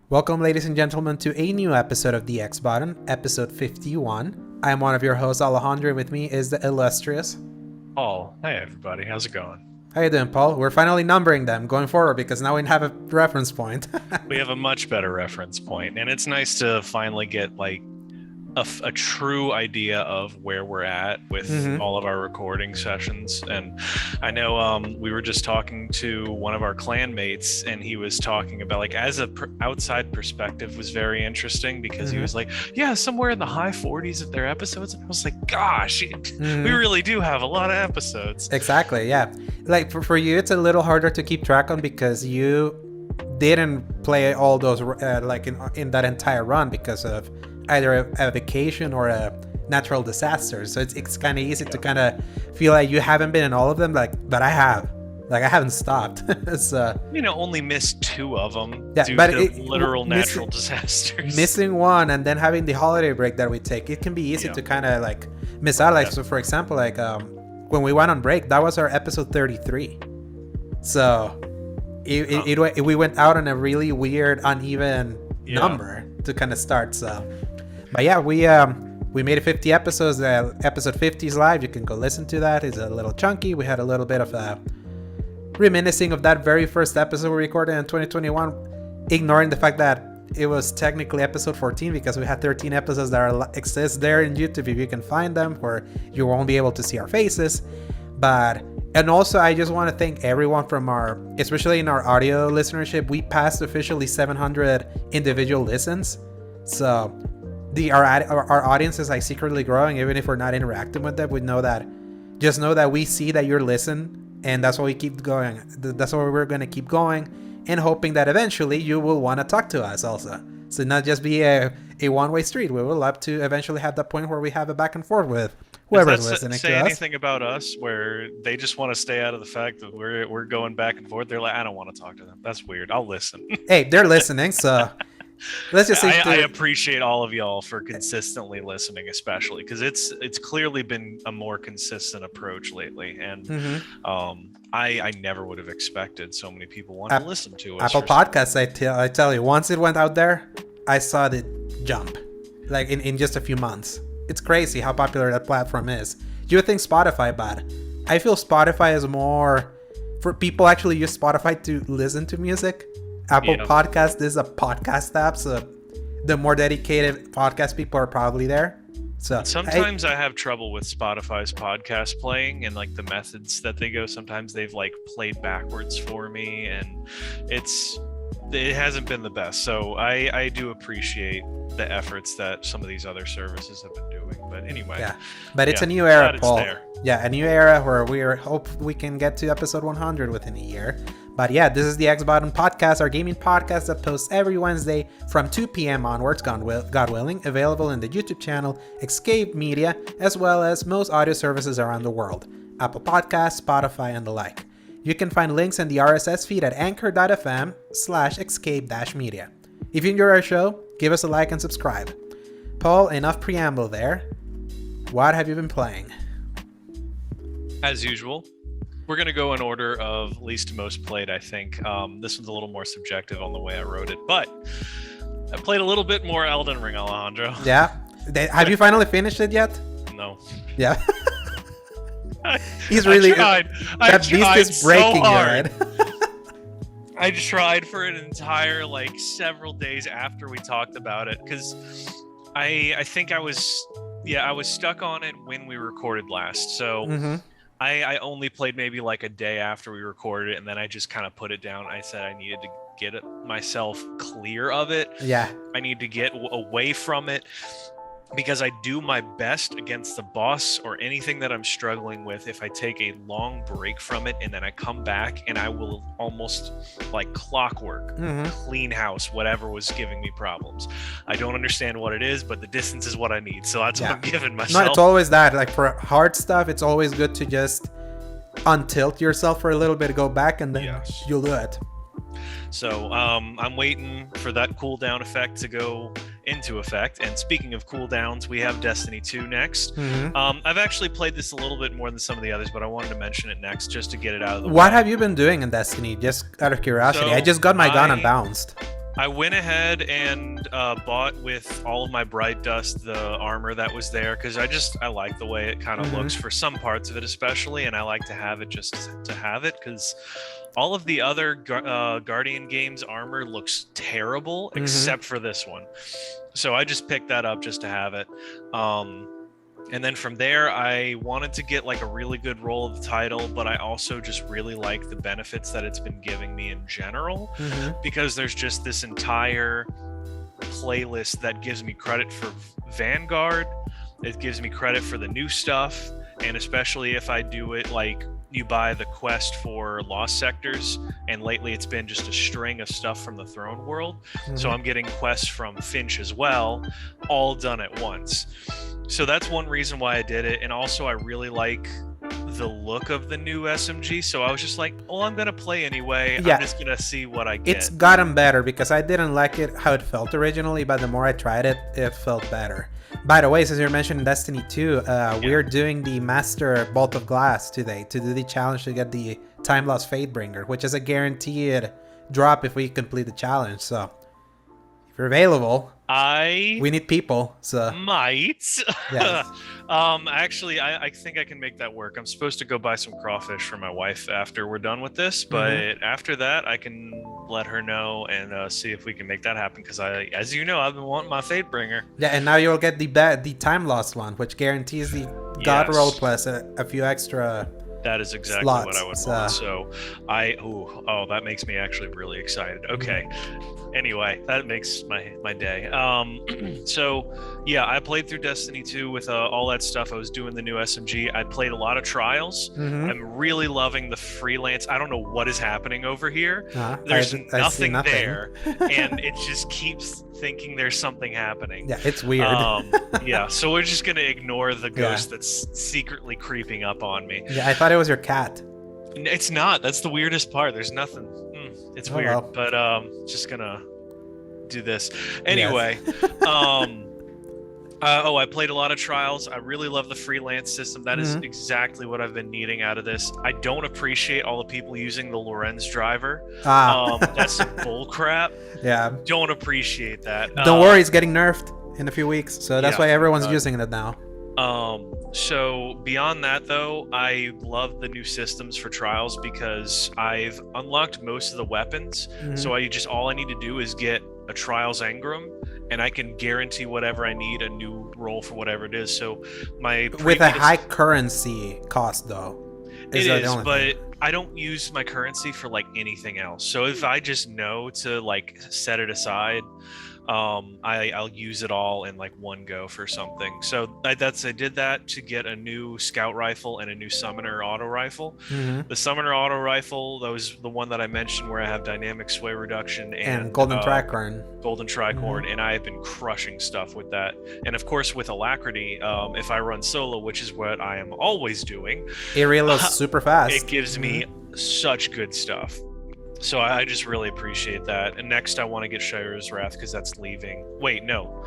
Welcome, ladies and gentlemen, to a new episode of The X Button, episode 51. I'm one of your hosts, Alejandro, and with me is the illustrious Paul. Hey, everybody. How's it going? How you doing, Paul? We're finally numbering them going forward because now we have a reference point. We have a much better reference point, and it's nice to finally get a true idea of where we're at with all of our recording sessions. And I know we were just talking to one of our clan mates, and he was talking about as a outside perspective was very interesting because he was like, yeah, somewhere in the high 40s of their episodes. And I was like, gosh, we really do have a lot of episodes. Exactly, yeah. Like for you, it's a little harder to keep track on because you didn't play all those in that entire run because of either a vacation or a natural disaster. So it's kind of easy to kind of feel like you haven't been in all of them, but I have. I haven't stopped. So, only missed 2 of them due to literal natural disasters. Missing one and then having the holiday break that we take, it can be easy to kind of miss out. So for example, when we went on break, that was our episode 33. So we went out on a really weird, uneven number to kind of start. So, but yeah, we made it 50 episodes. Episode 50 is live. You can go listen to that. It's a little chunky. We had a little bit of a reminiscing of that very first episode we recorded in 2021, ignoring the fact that it was technically episode 14 because we had 13 episodes that exist there in YouTube if you can find them, where you won't be able to see our faces. And also, I just want to thank everyone from especially in our audio listenership. We passed officially 700 individual listens. So our audience is secretly growing, even if we're not interacting with them. Just know that we see that you're listening, and that's why we keep going. That's why we're going to keep going, and hoping that eventually you will want to talk to us also. So not just be a one-way street. We would love to eventually have that point where we have a back and forth with whoever's listening to us. Say anything about us where they just want to stay out of the fact that we're going back and forth. They're like, I don't want to talk to them. That's weird. I'll listen. Hey, they're listening, so let's just say I appreciate all of y'all for consistently listening, especially because it's clearly been a more consistent approach lately, and I never would have expected so many people want to listen to us. Apple Podcasts, I tell you, once it went out there, I saw it jump in just a few months. It's crazy how popular that platform is. You would think Spotify, but I feel Spotify is more for people actually use Spotify to listen to music. Apple Podcast is a podcast app, so the more dedicated podcast people are probably there. So sometimes I have trouble with Spotify's podcast playing and the methods that they go. Sometimes they've played backwards for me, and it hasn't been the best. So I do appreciate the efforts that some of these other services have been doing. But anyway, but it's a new era, Paul. A new era where we hope we can get to episode 100 within a year. But yeah, this is the X Button Podcast, our gaming podcast that posts every Wednesday from 2 p.m. onwards, God willing, available in the YouTube channel Escape Media, as well as most audio services around the world, Apple Podcasts, Spotify, and the like. You can find links in the RSS feed at anchor.fm/escape-media. If you enjoy our show, give us a like and subscribe. Paul, enough preamble there. What have you been playing? As usual, we're going to go in order of least to most played, I think. This one's a little more subjective on the way I wrote it, but I played a little bit more Elden Ring, Alejandro. Yeah? Have you finally finished it yet? No. Yeah? He's really... That beast is breaking so hard. I tried for an entire, several days after we talked about it, because I think I was stuck on it when we recorded last, so... I only played maybe a day after we recorded it, and then I just kind of put it down. I said I needed to get myself clear of it. Yeah. I need to get away from it because I do my best against the boss or anything that I'm struggling with if I take a long break from it and then I come back and I will almost like clockwork clean house whatever was giving me problems. I don't understand what it is, but the distance is what I need, so that's what I'm giving myself. No, it's always that. For hard stuff, it's always good to just untilt yourself for a little bit, go back, and then you'll do it. So I'm waiting for that cooldown effect to go into effect. And speaking of cooldowns, we have Destiny 2 next. I've actually played this a little bit more than some of the others, but I wanted to mention it next just to get it out of the way. What have you been doing in Destiny? Just out of curiosity. I just got my gun and bounced. I went ahead and bought with all of my Bright Dust the armor that was there because I like the way it kind of looks for some parts of it especially, and I like to have it just to have it because all of the other Guardian games armor looks terrible except for this one. So I just picked that up just to have it. And then from there, I wanted to get like a really good roll of the title, but I also just really like the benefits that it's been giving me in general, because there's just this entire playlist that gives me credit for Vanguard. It gives me credit for the new stuff, and especially if I do it like you buy the quest for Lost Sectors, and lately it's been just a string of stuff from the Throne World. So I'm getting quests from Finch as well, all done at once. So that's one reason why I did it, and also I really like the look of the new SMG, so I was just like, oh, I'm gonna play anyway. Yeah. I'm just gonna see what I get. It's gotten better because I didn't like it how it felt originally, but the more I tried it, it felt better. By the way, since you're mentioning Destiny 2, we're doing the Master Bolt of Glass today to do the challenge to get the Time Lost Fatebringer, which is a guaranteed drop if we complete the challenge. So if you're available, we need people. So might. Yes. Actually, I think I can make that work. I'm supposed to go buy some crawfish for my wife after we're done with this, but after that, I can let her know and see if we can make that happen. Because as you know, I've been wanting my Fatebringer. Yeah, and now you'll get the Time Lost one, which guarantees the God roll plus a few extra. That is exactly slots. What I would want. So that makes me actually really excited. Okay. Anyway, that makes my day. So yeah, I played through Destiny 2 with all that stuff. I was doing the new SMG. I played a lot of Trials. I'm really loving the freelance. I don't know what is happening over here. There's nothing there, and it just keeps thinking there's something happening. Yeah, it's weird. Yeah, so we're just gonna ignore the ghost that's secretly creeping up on me. Yeah, I thought it was your cat. It's not. That's the weirdest part. There's nothing. It's weird, well. But just gonna do this anyway. Yes. I played a lot of Trials. I really love the freelance system. That is exactly what I've been needing out of this. I don't appreciate all the people using the Lorenz driver. That's some bull crap. Yeah. Don't appreciate that. Don't worry, it's getting nerfed in a few weeks, so that's why everyone's using it now. So beyond that though, I love the new systems for Trials because I've unlocked most of the weapons. So all I need to do is get a Trials Engram, and I can guarantee whatever I need a new roll for whatever it is. So with a high currency cost though. It is, but I don't use my currency for like anything else. So if I just know to like set it aside, I'll use it all in like one go for something. So I did that to get a new scout rifle and a new summoner auto rifle. The summoner auto rifle, that was the one that I mentioned where I have dynamic sway reduction and golden tricorn. And I have been crushing stuff with that. And of course with alacrity, if I run solo, which is what I am always doing, it reloads super fast. It gives me such good stuff. So I just really appreciate that. And next I want to get Shire's Wrath because that's leaving. Wait, no.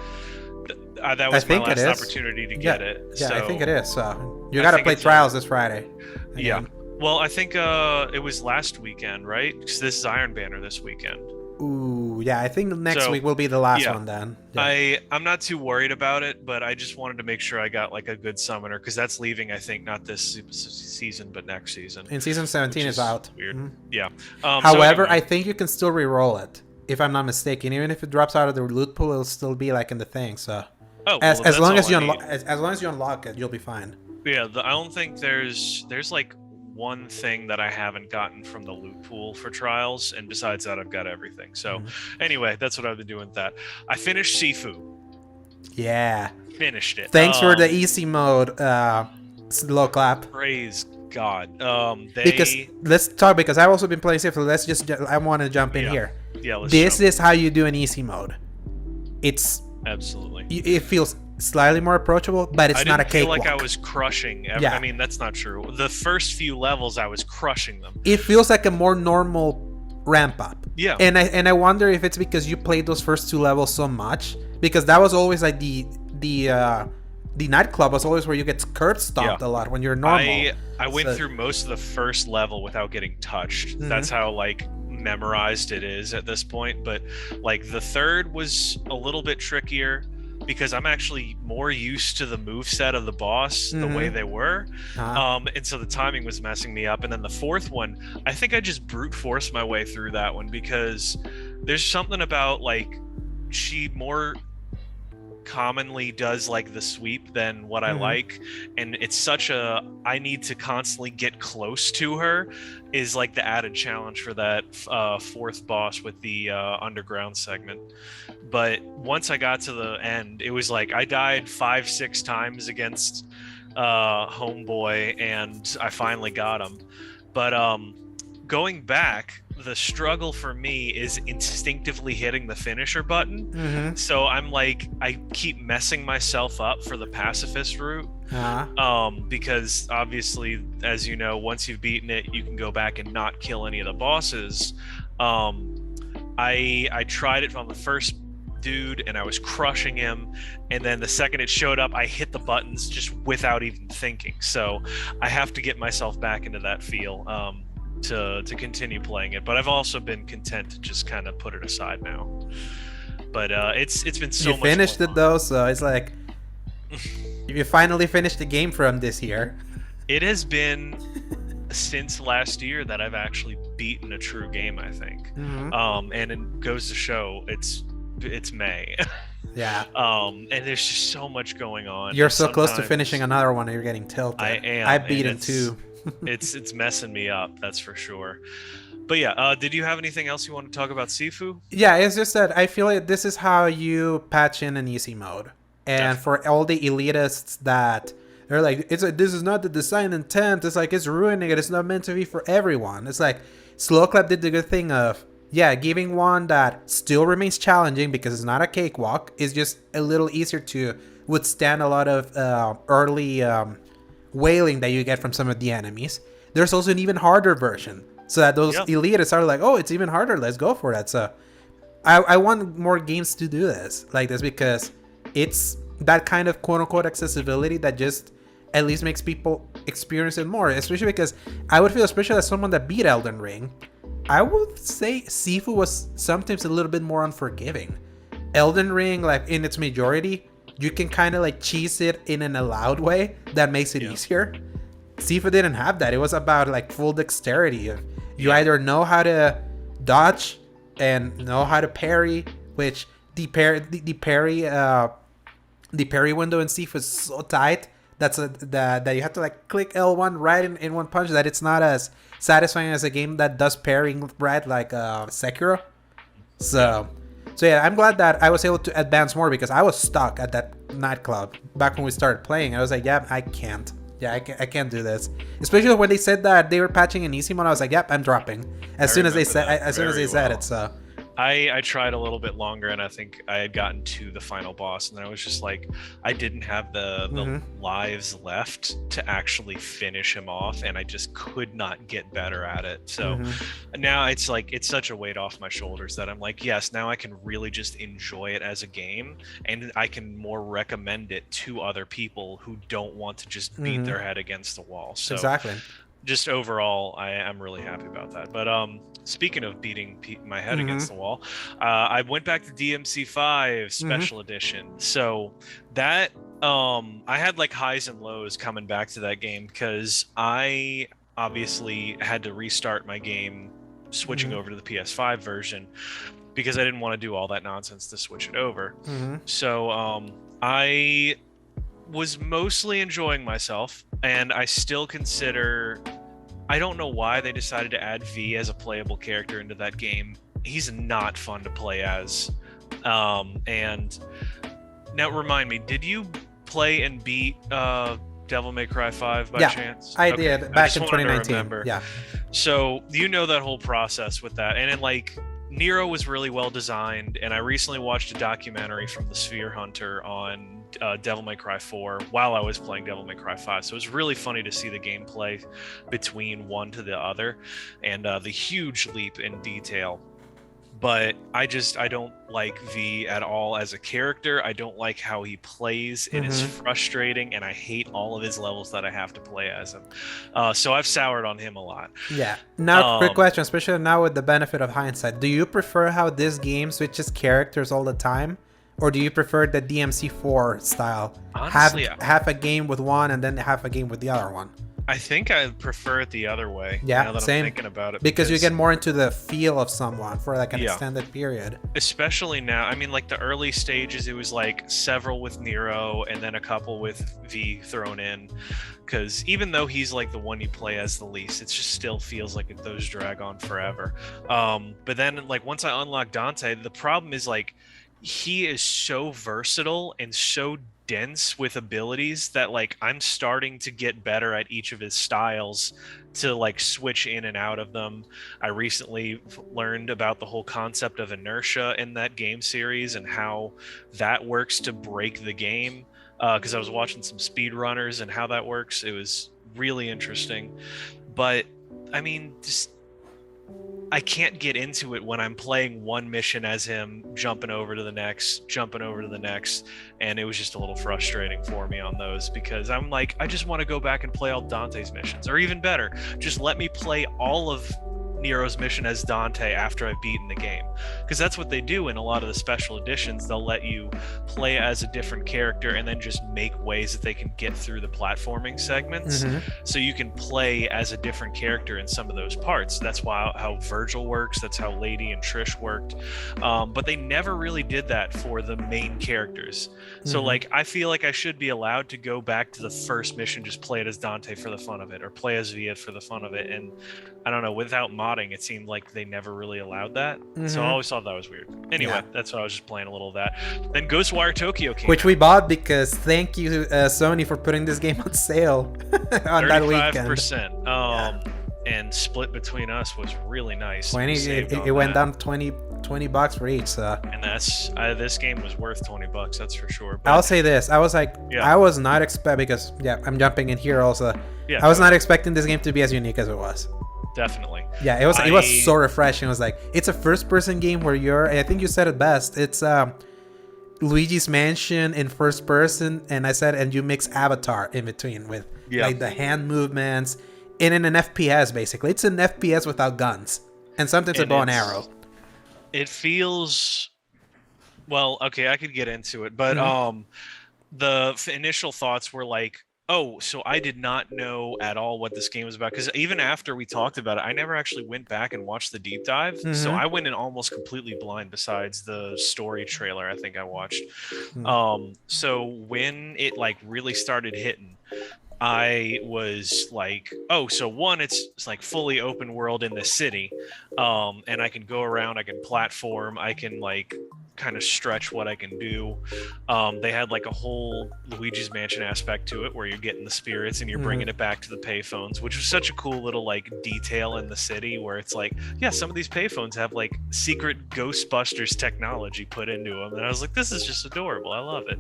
That was my last opportunity to get it. Yeah, so I think it is. So you got to play Trials this Friday. Yeah. Well, I think it was last weekend, right? Because this is Iron Banner this weekend. Ooh, yeah. I think next week will be the last one then. Yeah. I'm not too worried about it, but I just wanted to make sure I got like a good summoner because that's leaving, I think, not this season, but next season. And season 17 is out. Weird. Yeah. However, I think you can still re-roll it, if I'm not mistaken. Even if it drops out of the loot pool, it'll still be like in the thing. So as long as you unlock it, you'll be fine. Yeah. I don't think there's like one thing that I haven't gotten from the loot pool for Trials, and besides that I've got everything. So anyway, that's what I've been doing with that. I finished Sifu. Yeah, finished it. Thanks for the easy mode slow clap. Praise God. Because I've also been playing Sifu. I want to jump in here. Yeah, this is how you do an easy mode. It's absolutely, it feels slightly more approachable, but it's not a cakewalk. I didn't feel like I was crushing. I mean, that's not true. The first few levels, I was crushing them. It feels like a more normal ramp up. Yeah. And I wonder if it's because you played those first 2 levels so much, because that was always like the nightclub was always where you get curb stomped a lot when you're normal. I went through most of the first level without getting touched. That's how like memorized it is at this point, but like the third was a little bit trickier because I'm actually more used to the moveset of the boss the way they were. And so the timing was messing me up. And then the fourth one, I think I just brute forced my way through that one because there's something about like she more commonly does like the sweep than what I like, and it's such a I need to constantly get close to her is like the added challenge for that fourth boss with the underground segment. But once I got to the end, it was like I died 5-6 times against homeboy, and I finally got him. But going back, the struggle for me is instinctively hitting the finisher button. So I'm like, I keep messing myself up for the pacifist route. Because obviously, as you know, once you've beaten it, you can go back and not kill any of the bosses. I tried it on the first dude and I was crushing him, and then the second it showed up, I hit the buttons just without even thinking. So I have to get myself back into that feel to continue playing it, but I've also been content to just kind of put it aside now. But it's been so much. You finished it though, so it's like you finally finished the game from this year. It has been since last year that I've actually beaten a true game, I think. And it goes to show it's May. Yeah. And there's just so much going on. You're so close to finishing another one and you're getting tilted. I am. I beat it too. it's messing me up, that's for sure. But yeah, did you have anything else you want to talk about Sifu? Yeah, it's just that I feel like this is how you patch in an easy mode. And for all the elitists that they're like, this is not the design intent, it's like it's ruining it, it's not meant to be for everyone. It's like Slowclap did the good thing of giving one that still remains challenging because it's not a cakewalk. It's just a little easier to withstand a lot of early wailing that you get from some of the enemies. There's also an even harder version, so that those elitists are like, oh, it's even harder, let's go for that. So I want more games to do this like this, because it's that kind of quote-unquote accessibility that just at least makes people experience it more. Especially because I would feel, especially as someone that beat Elden Ring, I would say Sifu was sometimes a little bit more unforgiving. Elden Ring, like in its majority, you can kind of like cheese it in an allowed way that makes it easier. Sifu didn't have that. It was about like full dexterity. You either know how to dodge and know how to parry, which the parry window in Sifu is so tight that you have to like click L1 right in one punch, that it's not as satisfying as a game that does parrying right like Sekiro. So yeah, I'm glad that I was able to advance more, because I was stuck at that nightclub back when we started playing. I was like, yeah, I can't. Yeah, I can't do this. Especially when they said that they were patching an easy mode, I was like, yep, I'm dropping. As soon as they said it. So I tried a little bit longer, and I think I had gotten to the final boss, and then I was just like, I didn't have the lives left to actually finish him off, and I just could not get better at it. So now it's like, it's such a weight off my shoulders that I'm like, yes, now I can really just enjoy it as a game, and I can more recommend it to other people who don't want to just beat their head against the wall. So exactly. Just overall, I'm really happy about that. But speaking of beating my head against the wall, I went back to DMC5 Special Edition. So that I had like highs and lows coming back to that game, because I obviously had to restart my game switching over to the PS5 version, because I didn't want to do all that nonsense to switch it over. So I was mostly enjoying myself, and I still consider, I don't know why they decided to add V as a playable character into that game. He's not fun to play as. And now remind me, did you play and beat Devil May Cry 5 by chance? I did back in 2019. Yeah. So you know that whole process with that, and then like Nero was really well designed, and I recently watched a documentary from the Sphere Hunter on Devil May Cry 4 while I was playing Devil May Cry 5, so it was really funny to see the gameplay between one to the other, and the huge leap in detail. but I don't like V at all as a character. I don't like how he plays. It is frustrating, and I hate all of his levels that I have to play as him. So I've soured on him a lot. Yeah. Now, quick question, especially now with the benefit of hindsight. Do you prefer how this game switches characters all the time? Or do you prefer the DMC4 style? Honestly, half a game with one and then half a game with the other one? I think I prefer it the other way. Yeah, now that same. I'm thinking about it, because you get more into the feel of someone for like an extended period. Especially now, I mean, like the early stages, it was like several with Nero and then a couple with V thrown in. Because even though he's like the one you play as the least, it just still feels like those drag on forever. But then, like once I unlock Dante, the problem is like he is so versatile and so dense with abilities that like I'm starting to get better at each of his styles to like switch in and out of them. I recently learned about the whole concept of inertia in that game series and how that works to break the game, because I was watching some speedrunners and how that works. It was really interesting. But I mean, just I can't get into it when I'm playing one mission as him, jumping over to the next, and it was just a little frustrating for me on those because I'm like, I just want to go back and play all Dante's missions, or even better, just let me play all of Nero's mission as Dante after I've beaten the game, because that's what they do in a lot of the special editions. They'll let you play as a different character and then just make ways that they can get through the platforming segments, so you can play as a different character in some of those parts. That's why how Virgil works, that's how Lady and Trish worked, but they never really did that for the main characters. So like I feel like I should be allowed to go back to the first mission, just play it as Dante for the fun of it, or play as Via for the fun of it. And I don't know, without modding, it seemed like they never really allowed that. So I always thought that was weird. Anyway, that's why I was just playing a little of that. Then Ghostwire Tokyo came Which out. we bought because thank you, Sony, for putting this game on sale on that weekend. 35%. And split between us was really nice. 20, it went down 20 bucks for each. So. And that's this game was worth 20 bucks, that's for sure. But I'll say this. I was like, I was not expecting, because, I'm jumping in here also. I was not expecting this game to be as unique as it was. Definitely. Yeah, it was so refreshing. It was like, it's a first-person game where I think you said it best. It's Luigi's Mansion in first person, and I said, and you mix Avatar in between with like the hand movements, and in an FPS basically. It's an FPS without guns, and sometimes a bow and arrow. It feels, well, okay, I could get into it, but the initial thoughts were like, oh, so I did not know at all what this game was about, because even after we talked about it, I never actually went back and watched the deep dive. So I went in almost completely blind besides the story trailer I think I watched. So when it like really started hitting, I was like, oh, so one, it's like fully open world in the city, and I can go around, I can platform, I can like kind of stretch what I can do. They had like a whole Luigi's Mansion aspect to it where you're getting the spirits and you're bringing it back to the payphones, which was such a cool little like detail in the city where it's like, yeah, some of these payphones have like secret Ghostbusters technology put into them, and I was like, this is just adorable, I love it.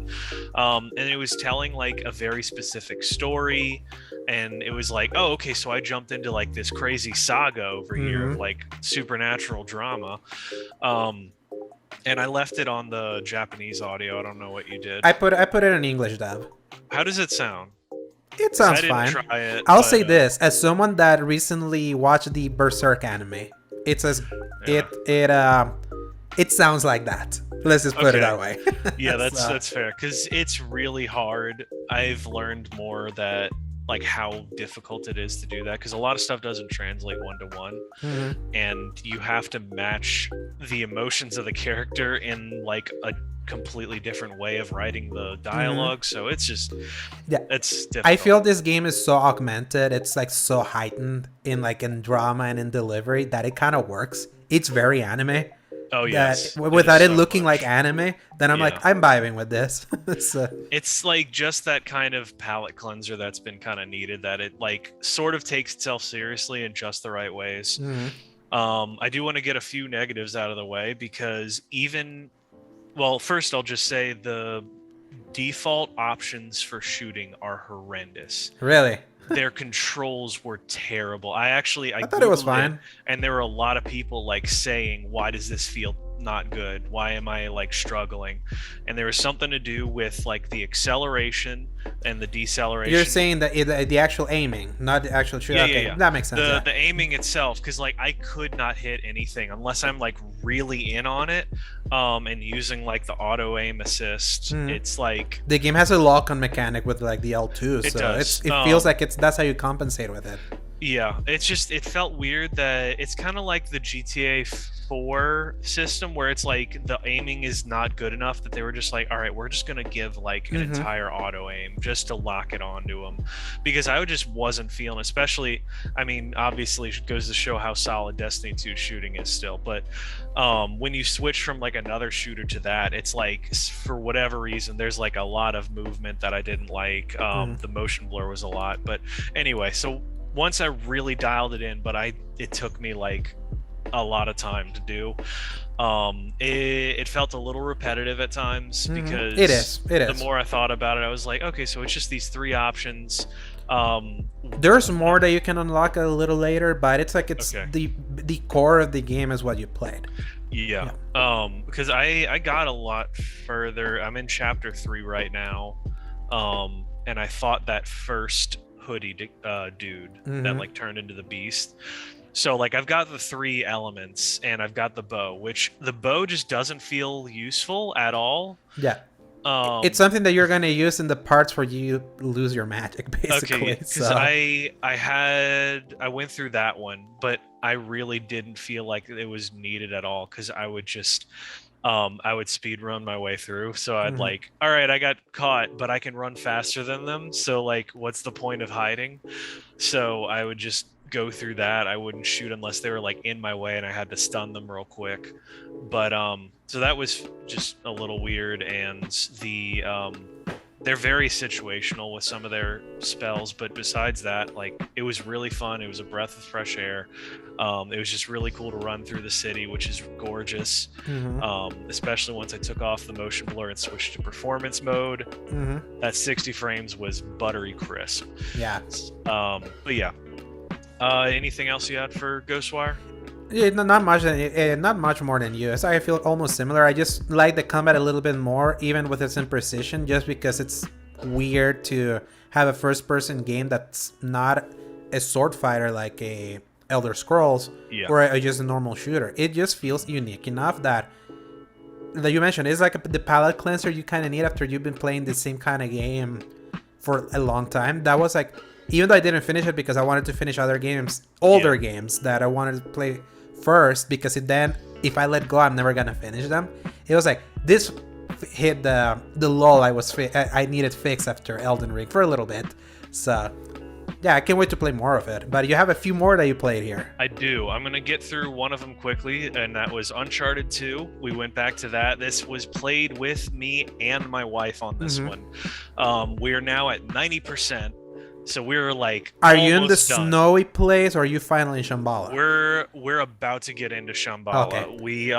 And it was telling like a very specific story, and it was like, oh, okay, so I jumped into like this crazy saga over here of like supernatural drama. And I left it on the Japanese audio. I don't know what you did. I put it in English dub. How does it sound? It sounds fine. Try it, I'll say this, as someone that recently watched the Berserk anime, it sounds like that. Let's just put it that way. Yeah, that's fair, because it's really hard. I've learned more that like how difficult it is to do that, because a lot of stuff doesn't translate one-to-one, and you have to match the emotions of the character in like a completely different way of writing the dialogue. So it's just it's difficult. I feel this game is so augmented, it's like so heightened in drama and in delivery that it kind of works. It's very anime. Oh yes. Without it looking like anime, then I'm like, I'm vibing with this. It's like just that kind of palate cleanser that's been kind of needed, that it like sort of takes itself seriously in just the right ways. I do want to get a few negatives out of the way, because first I'll just say the default options for shooting are horrendous. Really? Their controls were terrible. I thought it was Googled fine. and there were a lot of people like saying, why does this feel not good? Why am I like struggling? And there was something to do with like the acceleration and the deceleration. You're saying that the actual aiming, not the actual shooting. Yeah. That makes sense. The aiming itself, because like I could not hit anything unless I'm like really in on it, and using like the auto aim assist. It's like the game has a lock-on mechanic with like the L2, it so does. it feels like that's how you compensate with it. Yeah, it's just it felt weird that it's kind of like the GTA 4 system where it's like the aiming is not good enough that they were just like, all right, we're just gonna give like an entire auto aim just to lock it onto them, because I just wasn't feeling, especially, I mean, obviously it goes to show how solid Destiny 2 shooting is still, but when you switch from like another shooter to that, it's like for whatever reason there's like a lot of movement that I didn't like. The motion blur was a lot, but anyway, so once I really dialed it in, but it took me like a lot of time to do. It felt a little repetitive at times because it is. The more I thought about it, I was like, okay, so it's just these 3 options. There's more that you can unlock a little later, but it's like okay. the core of the game is what you played. Yeah. Because I got a lot further. I'm in chapter 3 right now, and I fought that first hoodie dude that like turned into the beast. So like I've got the 3 elements and I've got the bow, which the bow just doesn't feel useful at all. Yeah. It's something that you're going to use in the parts where you lose your magic, basically. Okay, because I went through that one, but I really didn't feel like it was needed at all, because I would just I would speed run my way through. So I'd like, all right, I got caught, but I can run faster than them. So like, what's the point of hiding? So I would just go through that. I wouldn't shoot unless they were like in my way and I had to stun them real quick. But so that was just a little weird. And the they're very situational with some of their spells, but besides that, like, it was really fun. It was a breath of fresh air. It was just really cool to run through the city, which is gorgeous. Especially once I took off the motion blur and switched to performance mode. That 60 frames was buttery crisp. Yeah. But yeah. Anything else you had for Ghostwire? Yeah, not much more than you. So I feel almost similar. I just like the combat a little bit more, even with its imprecision, just because it's weird to have a first-person game that's not a sword fighter like a Elder Scrolls, or just a normal shooter. It just feels unique enough that you mentioned it's like the palate cleanser you kind of need after you've been playing the same kind of game for a long time. That was like, even though I didn't finish it because I wanted to finish other games, older games that I wanted to play first, because then if I let go, I'm never gonna finish them. It was like this hit the lull I needed fixed after Elden Ring for a little bit. So yeah, I can't wait to play more of it. But you have a few more that you played here. I do. I'm gonna get through one of them quickly, and that was Uncharted 2. We went back to that. This was played with me and my wife on this one. We are now at 90%. So we're like, are you in the done. Snowy place, or are you finally in Shambhala? We're about to get into Shambhala. Okay. We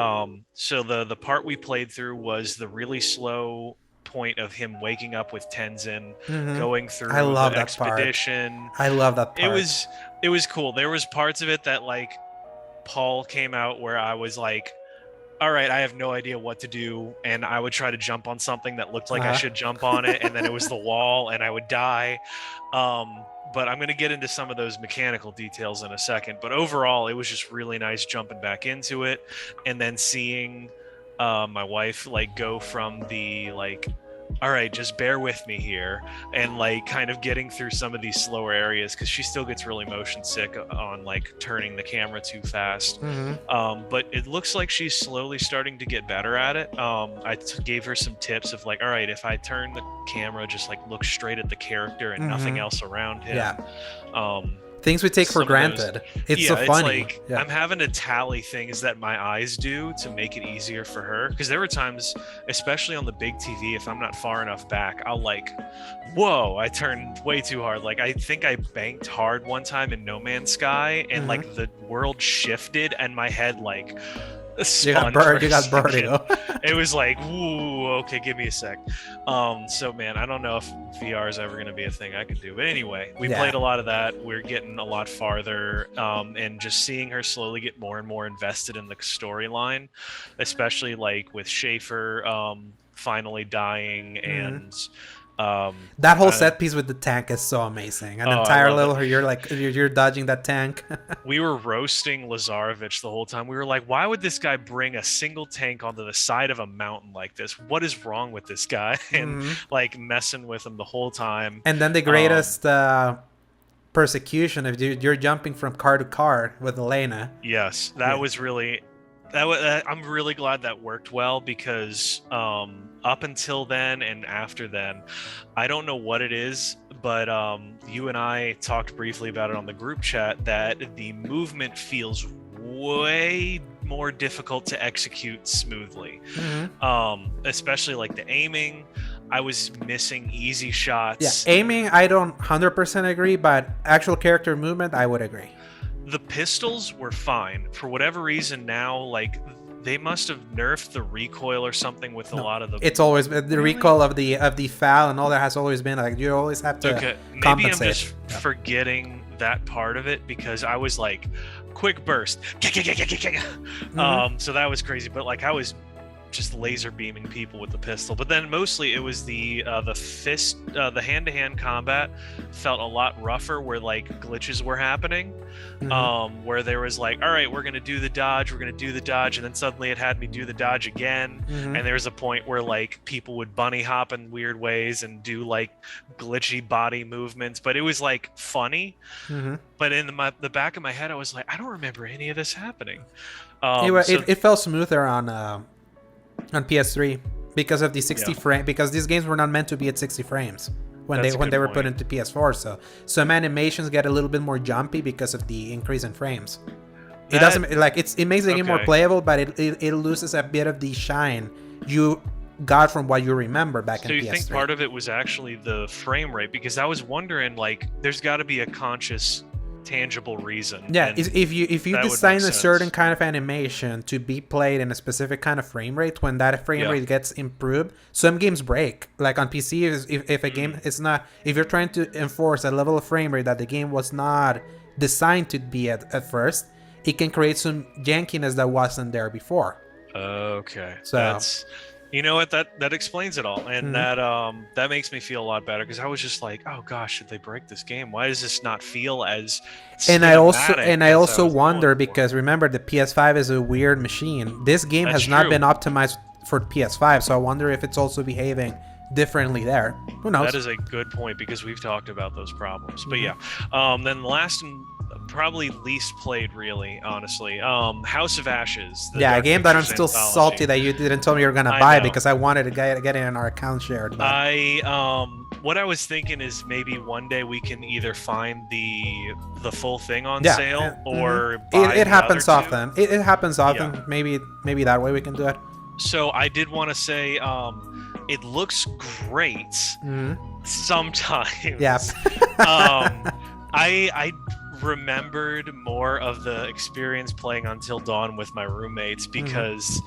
so the part we played through was the really slow point of him waking up with Tenzin, going through the expedition. I love that part. It was cool. There was parts of it that like Paul came out where I was like, all right, I have no idea what to do, and I would try to jump on something that looked like I should jump on it, and then it was the wall, and I would die. But I'm going to get into some of those mechanical details in a second. But overall, it was just really nice jumping back into it, and then seeing my wife like go from the like, all right, just bear with me here, and like kind of getting through some of these slower areas, because she still gets really motion sick on like turning the camera too fast. But it looks like she's slowly starting to get better at it. I gave her some tips of like, all right, if I turn the camera, just like look straight at the character and nothing else around him. Things we take for granted. It's so funny. It's like I'm having to tally things that my eyes do to make it easier for her. Because there were times, especially on the big TV, if I'm not far enough back, I'll like, whoa, I turned way too hard. Like, I think I banked hard one time in No Man's Sky, and like the world shifted and my head like You got sponge you got for a vertigo. It was like, ooh, okay, give me a sec. So man, I don't know if VR is ever going to be a thing I could do. But anyway, we played a lot of that. We're getting a lot farther, and just seeing her slowly get more and more invested in the storyline, especially like with Schaefer finally dying and. That whole set piece with the tank is so amazing. An entire little, you're like you're dodging that tank. We were roasting Lazarevich the whole time. We were like, why would this guy bring a single tank onto the side of a mountain like this? What is wrong with this guy? And like messing with him the whole time. And then the greatest persecution if you're jumping from car to car with Elena. Yes, that was really. I'm really glad that worked well because up until then and after then, I don't know what it is, but you and I talked briefly about it on the group chat that the movement feels way more difficult to execute smoothly. Especially like the aiming. I was missing easy shots. Yeah, aiming, I don't 100% agree, but actual character movement, I would agree. The pistols were fine. For whatever reason now, like they must have nerfed the recoil or something with a lot of the. It's always the recoil of the FAL and all that has always been like you always have to compensate. Maybe I'm just forgetting that part of it because I was like, quick burst, so that was crazy. But like I was just laser beaming people with the pistol, but then mostly it was the fist, the hand-to-hand combat felt a lot rougher where like glitches were happening, where there was like, all right, we're gonna do the dodge, and then suddenly it had me do the dodge again, and there was a point where like people would bunny hop in weird ways and do like glitchy body movements, but it was like funny, but in the back of my head I was like, I don't remember any of this happening. It felt smoother on PS3 because of the 60 frame, because these games were not meant to be at 60 frames when they were put into PS4, so some animations get a little bit more jumpy because of the increase in frames. It doesn't like it makes the game more playable, but it loses a bit of the shine you got from what you remember back in PS3. So you think part of it was actually the frame rate? Because I was wondering, like, there's got to be a conscious tangible reason. Yeah, if you design a certain kind of animation to be played in a specific kind of frame rate, when that frame rate gets improved, some games break. Like on PC, if a game is not, if you're trying to enforce a level of frame rate that the game was not designed to be at first, it can create some jankiness that wasn't there before. Okay, so that's. You know what? That explains it all, and that makes me feel a lot better because I was just like, oh gosh, should they break this game? Why does this not feel as? And I also wonder because remember the PS5 is a weird machine. This game has not been optimized for PS5, so I wonder if it's also behaving differently there. Who knows? That is a good point because we've talked about those problems. But yeah, then the last and probably least played, really, honestly, House of Ashes. A game that I'm still salty that you didn't tell me you were gonna buy because I wanted to get it in our account shared. But... what I was thinking is maybe one day we can either find the full thing on sale or buy it happens the other often. It happens often. Yeah. Maybe that way we can do it. So I did want to say, it looks great sometimes. Yeah. I remembered more of the experience playing Until Dawn with my roommates because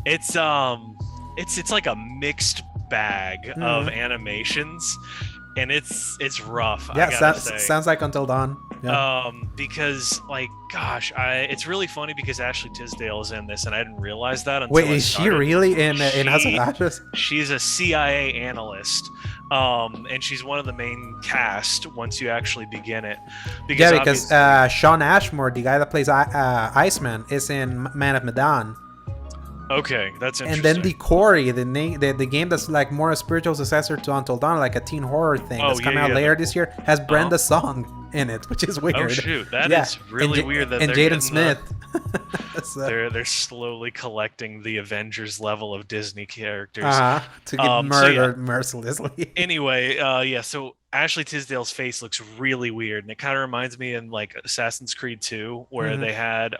it's like a mixed bag of animations, and it's rough. Yeah, sounds like Until Dawn. Yeah. Because like, gosh, it's really funny because Ashley Tisdale is in this, and I didn't realize that until Wait, is she really in House of Ashes? She's a CIA analyst. And she's one of the main cast once you actually begin it. Because Sean Ashmore, the guy that plays Iceman, is in Man of Medan. Okay, that's interesting. And then the Quarry, the game that's like more a spiritual successor to Until Dawn, like a teen horror thing that's coming out later this year, has Brenda Song in it, which is weird. Oh shoot, that is really weird. That and Jaden Smith. They're slowly collecting the Avengers level of Disney characters to get murdered mercilessly. Anyway, so Ashley Tisdale's face looks really weird, and it kind of reminds me in like Assassin's Creed 2, where they had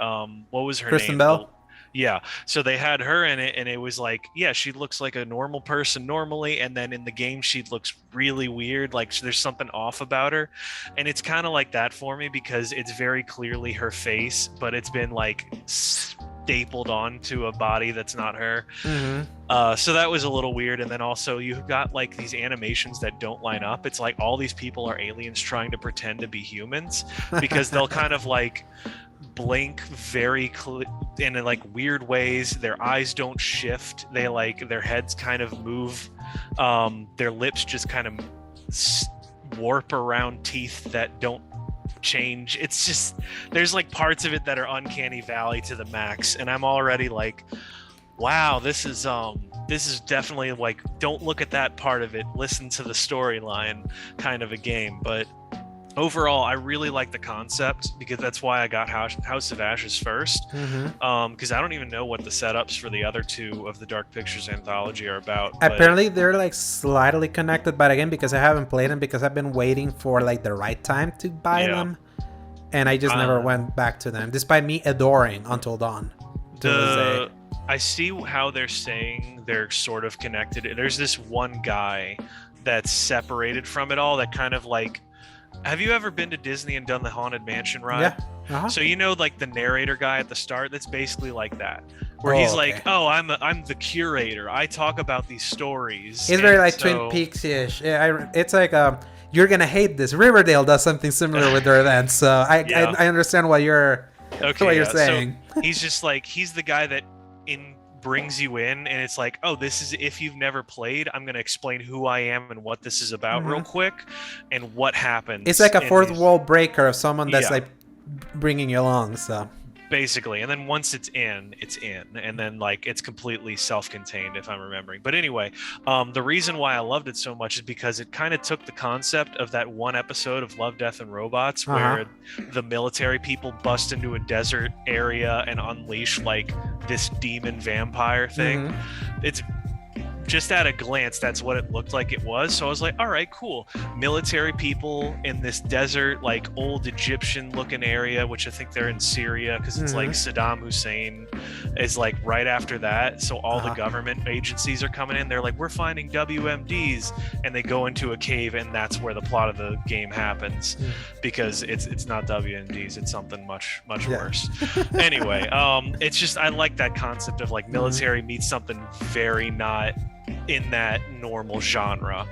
what was her name? Kristen Bell. Yeah, so they had her in it, and it was like, yeah, she looks like a normal person normally, and then in the game she looks really weird, like there's something off about her, and it's kind of like that for me because it's very clearly her face, but it's been like stapled onto a body that's not her. Mm-hmm. So that was a little weird. And then also you've got like these animations that don't line up. It's like all these people are aliens trying to pretend to be humans, because they'll kind of like blink in like weird ways. Their eyes don't shift. They like their heads kind of move. Their lips just kind of warp around teeth that don't change. It's just, there's like parts of it that are uncanny valley to the max, and I'm already like, wow, this is definitely like, don't look at that part of it, listen to the storyline kind of a game. But overall, I really like the concept, because that's why I got House of Ashes first. Because I don't even know what the setups for the other two of the Dark Pictures anthology are about. Apparently they're like slightly connected, but again, because I haven't played them, because I've been waiting for like the right time to buy them, and I just never went back to them, despite me adoring Until Dawn. I see how they're saying they're sort of connected. There's this one guy that's separated from it all, that kind of like, have you ever been to Disney and done the Haunted Mansion ride? Yeah. So you know, like the narrator guy at the start, that's basically like that, where he's like, "Oh, I'm the curator. I talk about these stories." It's very like Twin Peaks-ish. Yeah, it's like you're gonna hate this. Riverdale does something similar with their events, so I understand what you're saying. So he's just like, he's the guy that brings you in, and it's like, oh, this is, if you've never played, I'm going to explain who I am and what this is about real quick, and what happens. It's like a fourth wall breaker of someone that's like bringing you along, so basically. And then once it's in, and then like it's completely self-contained, if I'm remembering. But anyway, the reason why I loved it so much is because it kind of took the concept of that one episode of Love, Death, and Robots, where the military people bust into a desert area and unleash like this demon vampire thing. It's just at a glance, that's what it looked like it was. So I was like, all right, cool. Military people in this desert, like old Egyptian looking area, which I think they're in Syria, because it's like Saddam Hussein is like right after that. So all the government agencies are coming in. They're like, we're finding WMDs, and they go into a cave, and that's where the plot of the game happens, because it's not WMDs, it's something much worse. Anyway, it's just, I like that concept of like military meets something very not in that normal genre.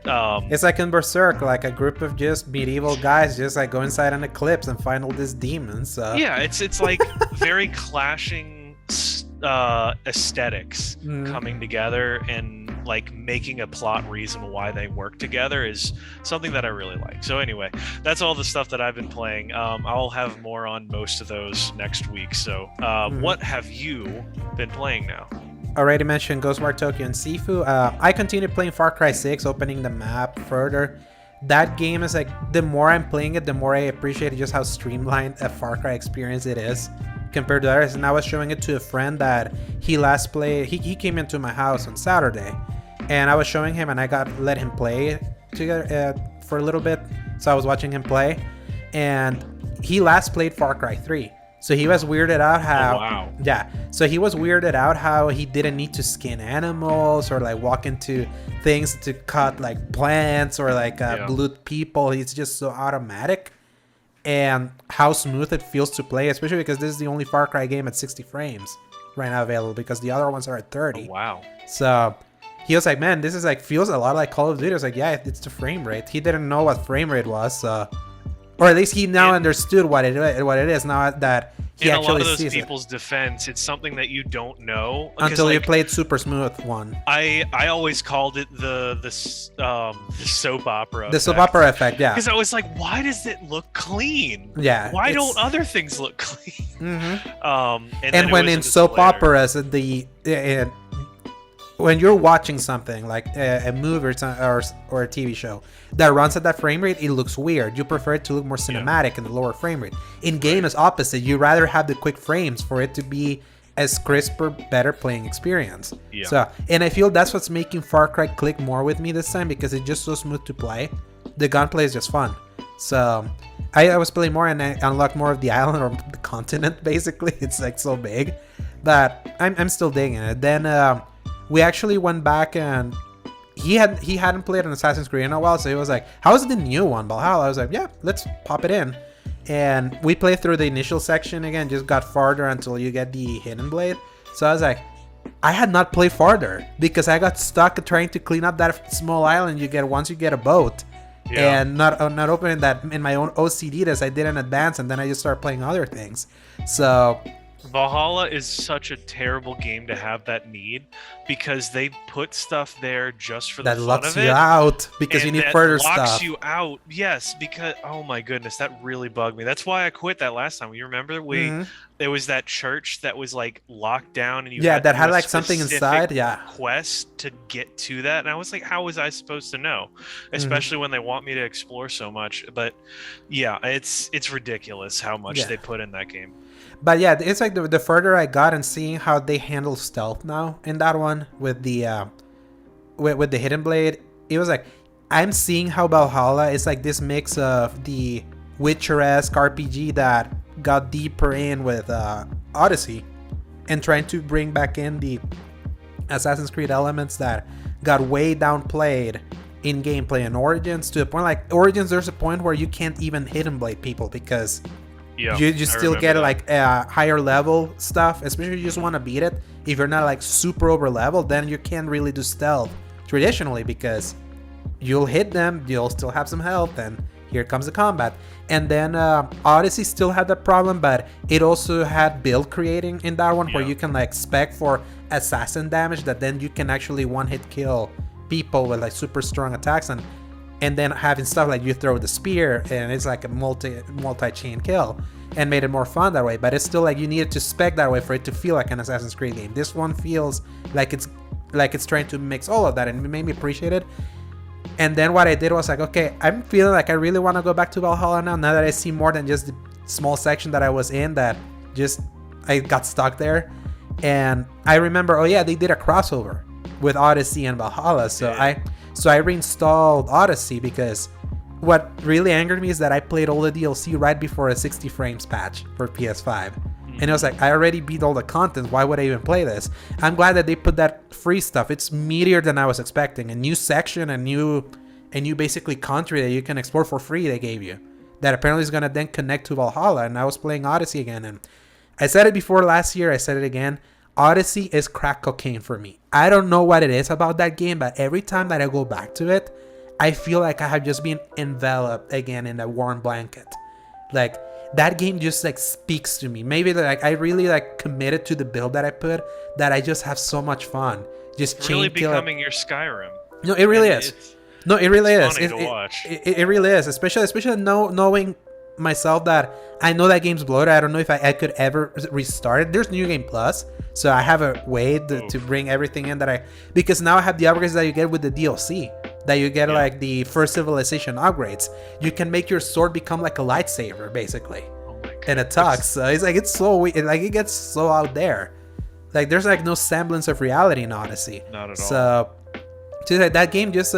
It's like in Berserk, like a group of just medieval guys just like go inside an eclipse and find all these demons. Yeah, it's like very clashing aesthetics coming together, and like making a plot reason why they work together is something that I really like. So anyway, that's all the stuff that I've been playing. I'll have more on most of those next week. So what have you been playing now? Already mentioned Ghostwire Tokyo and Sifu. I continue playing Far Cry 6, opening the map further. That game is like, the more I'm playing it, the more I appreciate just how streamlined a Far Cry experience it is compared to others. And I was showing it to a friend that he last played. He came into my house on Saturday, and I was showing him, and I let him play together for a little bit. So I was watching him play, and he last played Far Cry 3. So he was weirded out how so he was weirded out how he didn't need to skin animals or like walk into things to cut like plants or like loot people. He's just so automatic, and how smooth it feels to play, especially because this is the only Far Cry game at 60 frames right now available, because the other ones are at 30. Oh, wow. So he was like, man, this is like, feels a lot like Call of Duty. I was like, yeah, it's the frame rate. He didn't know what frame rate was, so, or at least he now understood what it is now that he actually sees it. In a lot of those people's defense, it's something that you don't know until you played Super Smooth one. I always called it the soap opera. The soap opera effect, yeah. Because I was like, why does it look clean? Yeah. Why don't other things look clean? And when in soap operas, when you're watching something like a movie or a TV show that runs at that frame rate, it looks weird. You prefer it to look more cinematic in the lower frame rate. In game is opposite. You rather have the quick frames for it to be as crisper, better playing experience. Yeah. So, and I feel that's what's making Far Cry click more with me this time, because it's just so smooth to play. The gunplay is just fun. So I was playing more, and I unlocked more of the island or the continent. Basically, it's like so big that I'm still digging it. Then we actually went back, and he hadn't played an Assassin's Creed in a while, so he was like, how's the new one, Valhalla? I was like, yeah, let's pop it in. And we played through the initial section again, just got farther until you get the hidden blade. So I was like, I had not played farther because I got stuck trying to clean up that small island you get once you get a boat. Yeah. And not opening that in my own OCD as I did in advance, and then I just started playing other things. So Valhalla is such a terrible game to have that need because they put stuff there just for the fun of it. That locks you out because you need further stuff. That locks you out, yes, because, oh my goodness, that really bugged me. That's why I quit that last time. You remember there was that church that was like locked down and you had like something inside, quest to get to that, and I was like, how was I supposed to know? Especially when they want me to explore so much. But yeah, it's ridiculous how much they put in that game. But yeah, it's like the further I got and seeing how they handle stealth now in that one with the with the hidden blade, it was like I'm seeing how Valhalla is like this mix of the Witcher-esque RPG that got deeper in with Odyssey and trying to bring back in the Assassin's Creed elements that got way downplayed in gameplay and Origins, to the point like Origins there's a point where you can't even hidden blade people because you still get like higher level stuff, especially if you just want to beat it. If you're not like super over level, then you can't really do stealth traditionally because you'll hit them, you'll still have some health, and here comes the combat. And then Odyssey still had that problem, but it also had build creating in that one where you can like spec for assassin damage that then you can actually one-hit kill people with like super strong attacks, and then having stuff like you throw the spear and it's like a multi-chain kill, and made it more fun that way. But it's still like you needed to spec that way for it to feel like an Assassin's Creed game. This one feels like it's trying to mix all of that, and it made me appreciate it. And then what I did was like, okay, I'm feeling like I really want to go back to Valhalla now that I see more than just the small section that I was in that just I got stuck there. And I remember, they did a crossover with Odyssey and Valhalla, so I reinstalled Odyssey because what really angered me is that I played all the DLC right before a 60 frames patch for PS5. And it was like, I already beat all the content, why would I even play this? I'm glad that they put that free stuff. It's meatier than I was expecting. A new section, a new basically country that you can explore for free they gave you. That apparently is going to then connect to Valhalla. And I was playing Odyssey again. And I said it before last year, I said it again. Odyssey is crack cocaine for me. I don't know what it is about that game, but every time that I go back to it, I feel like I have just been enveloped again in a warm blanket. Like, that game just like speaks to me. Maybe like I really like committed to the build that I put, that I just have so much fun. Just it's really becoming your Skyrim. No, it really is. No, it really is. Funny to watch. It really is, especially knowing myself that I know that game's bloated. I don't know if I could ever restart it. There's New Game Plus, so I have a way to bring everything in because now I have the upgrades that you get with the DLC. That you get like the first civilization upgrades. You can make your sword become like a lightsaber, basically. Oh my God. And it talks. So it's like it's so weird. Like it gets so out there. Like there's like no semblance of reality in Odyssey. Not at all. So that game just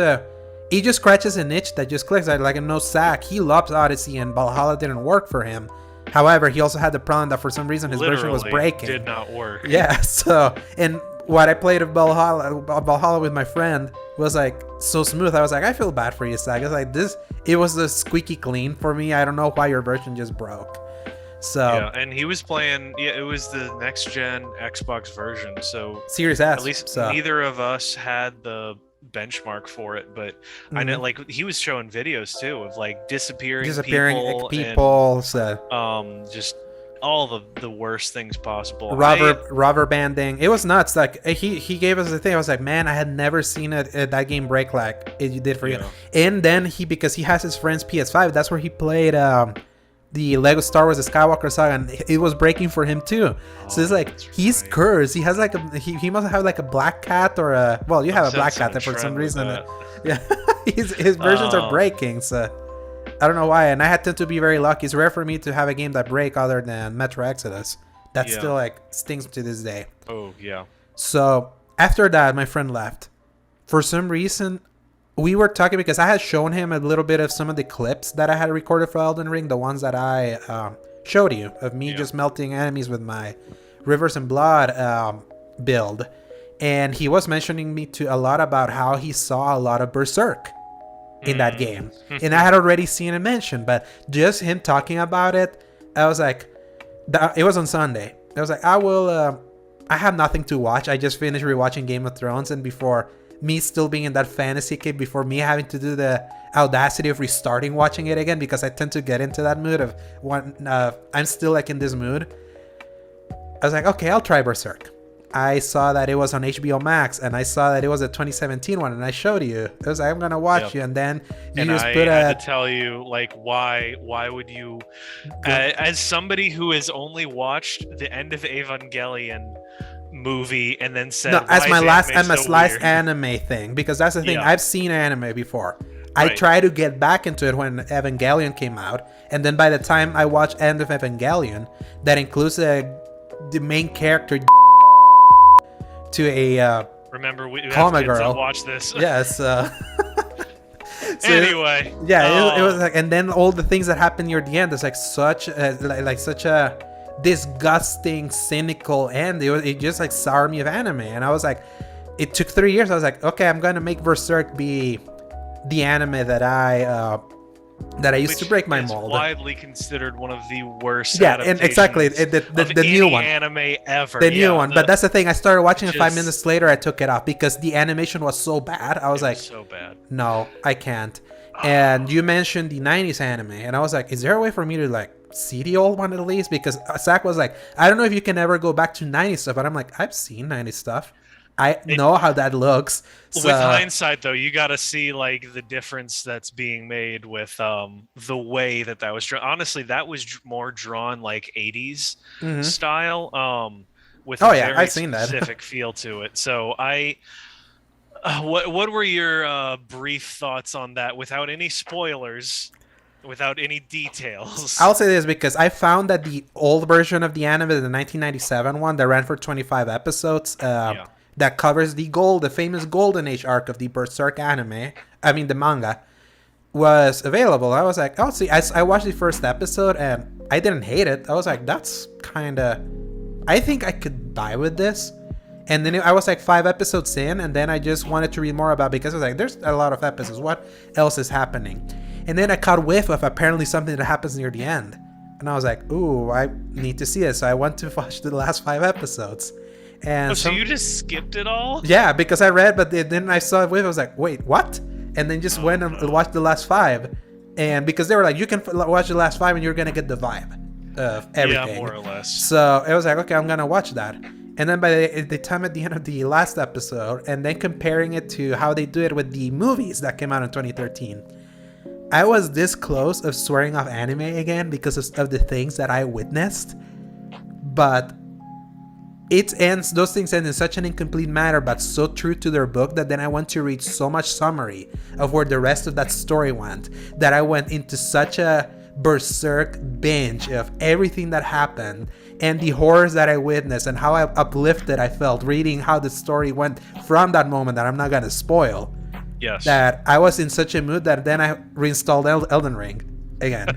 he just scratches an itch that just clicks. Like a no sack. He loves Odyssey, and Valhalla didn't work for him. However, he also had the problem that for some reason his version was breaking. Did not work. Yeah. So and what I played of Valhalla with my friend was like so smooth. I was like, I feel bad for you, Zach. It's like this. It was a squeaky clean for me. I don't know why your version just broke. So and he was playing. Yeah, it was the next gen Xbox version. So Series S. At least neither of us had the benchmark for it, but I know like he was showing videos too of like disappearing people and, just all the worst things possible. Rubber banding. It was nuts. Like he gave us the thing. I was like, man, I had never seen that game break like it did for you. And then because he has his friend's PS5, that's where he played the Lego Star Wars: The Skywalker Saga, and it was breaking for him too. So it's like he's cursed. He has like he must have like a black cat or you have a black cat that for some reason. His versions are breaking. So I don't know why, and I tend to be very lucky. It's rare for me to have a game that break other than Metro Exodus. That still like stings to this day. Oh yeah. So after that, my friend left. For some reason, we were talking because I had shown him a little bit of some of the clips that I had recorded for Elden Ring, the ones that I showed you of me just melting enemies with my Rivers and Blood build. And he was mentioning me to a lot about how he saw a lot of Berserk. in that game. And I had already seen it mentioned, but just him talking about it, I was like, it was on Sunday. I was like, I have nothing to watch. I just finished rewatching Game of Thrones, and before me still being in that fantasy kick, before me having to do the audacity of restarting watching it again, because I tend to get into that mood of I'm still like in this mood. I was like, okay, I'll try Berserk. I saw that it was on HBO Max, and I saw that it was a 2017 one, and I showed you. I was like, I'm gonna watch you, and then you just put I had to tell you, like, why would you, as somebody who has only watched the end of Evangelion movie and then said, no, as my last weird? anime thing, because that's the thing. I've seen anime before. Right. I tried to get back into it when Evangelion came out, and then by the time I watched End of Evangelion, that includes the main character to a remember we call my have kids girl. that watch this. Yes. So anyway, it was like, and then all the things that happen near the end. It's like such a disgusting, cynical end. It just like soured me of anime, and I was like, it took 3 years. I was like, okay, I'm gonna make Berserk be the anime that I used to break my mold. Widely considered one of the worst. Yeah, and exactly the new one, anime ever. The new one, but that's the thing. I started watching it 5 minutes later. I took it off because the animation was so bad. I was like, so bad. No, I can't. And you mentioned the 90s anime, and I was like, is there a way for me to like see the old one at least? Because Zach was like, I don't know if you can ever go back to 90s stuff, but I'm like, I've seen 90s stuff. I know how that looks. With hindsight, though, you got to see like the difference that's being made with the way that was drawn. Honestly, that was more drawn like 80s style, with a very I've seen specific feel to it. So what were your brief thoughts on that, without any spoilers, without any details? I'll say this because I found that the old version of the anime, the 1997 one that ran for 25 episodes, that covers the famous Golden Age arc of the Berserk anime, the manga, was available. I was like, oh, see, I watched the first episode and I didn't hate it. I was like, that's kind of, I think I could buy with this. And then I was like 5 episodes in, and then I just wanted to read more about it because I was like, there's a lot of episodes. What else is happening? And then I caught whiff of apparently something that happens near the end. And I was like, ooh, I need to see it. So I went to watch the last 5 episodes. And so you just skipped it all? Yeah, because I read, but then I saw it with. I was like, wait, what? And then just went and watched the last 5, and because they were like, you can watch the last 5 and you're gonna get the vibe of everything. Yeah, more or less. So it was like, okay, I'm gonna watch that. And then by the time at the end of the last episode, and then comparing it to how they do it with the movies that came out in 2013, I was this close of swearing off anime again because of the things that I witnessed, but those things end in such an incomplete manner, but so true to their book, that then I went to read so much summary of where the rest of that story went, that I went into such a Berserk binge of everything that happened and the horrors that I witnessed and how uplifted I felt reading how the story went from that moment that I'm not gonna spoil. Yes. That I was in such a mood that then I reinstalled Elden Ring again.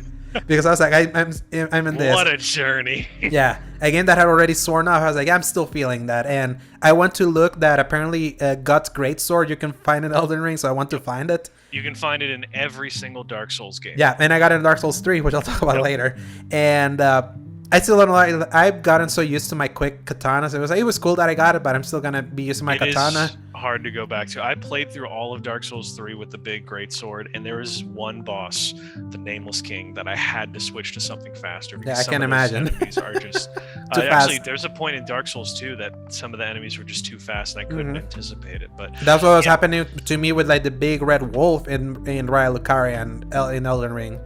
Because I was like, I'm in this. What a journey. Yeah. Again, that had already sworn off. I was like, I'm still feeling that. And I went to look that apparently God's Greatsword you can find in Elden Ring, so I want to find it. You can find it in every single Dark Souls game. Yeah, and I got it in Dark Souls 3, which I'll talk about later. And I still don't know. I've gotten so used to my quick katanas. It was cool that I got it, but I'm still going to be using my katana. Is hard to go back to. I played through all of Dark Souls 3 with the big great sword, and there was one boss, the Nameless King, that I had to switch to something faster. Yeah, I can imagine. Enemies are just actually, there's a point in Dark Souls 2 that some of the enemies were just too fast, and I couldn't anticipate it. But that's what was happening to me with like the big red wolf in Raya Lucaria and in Elden Ring.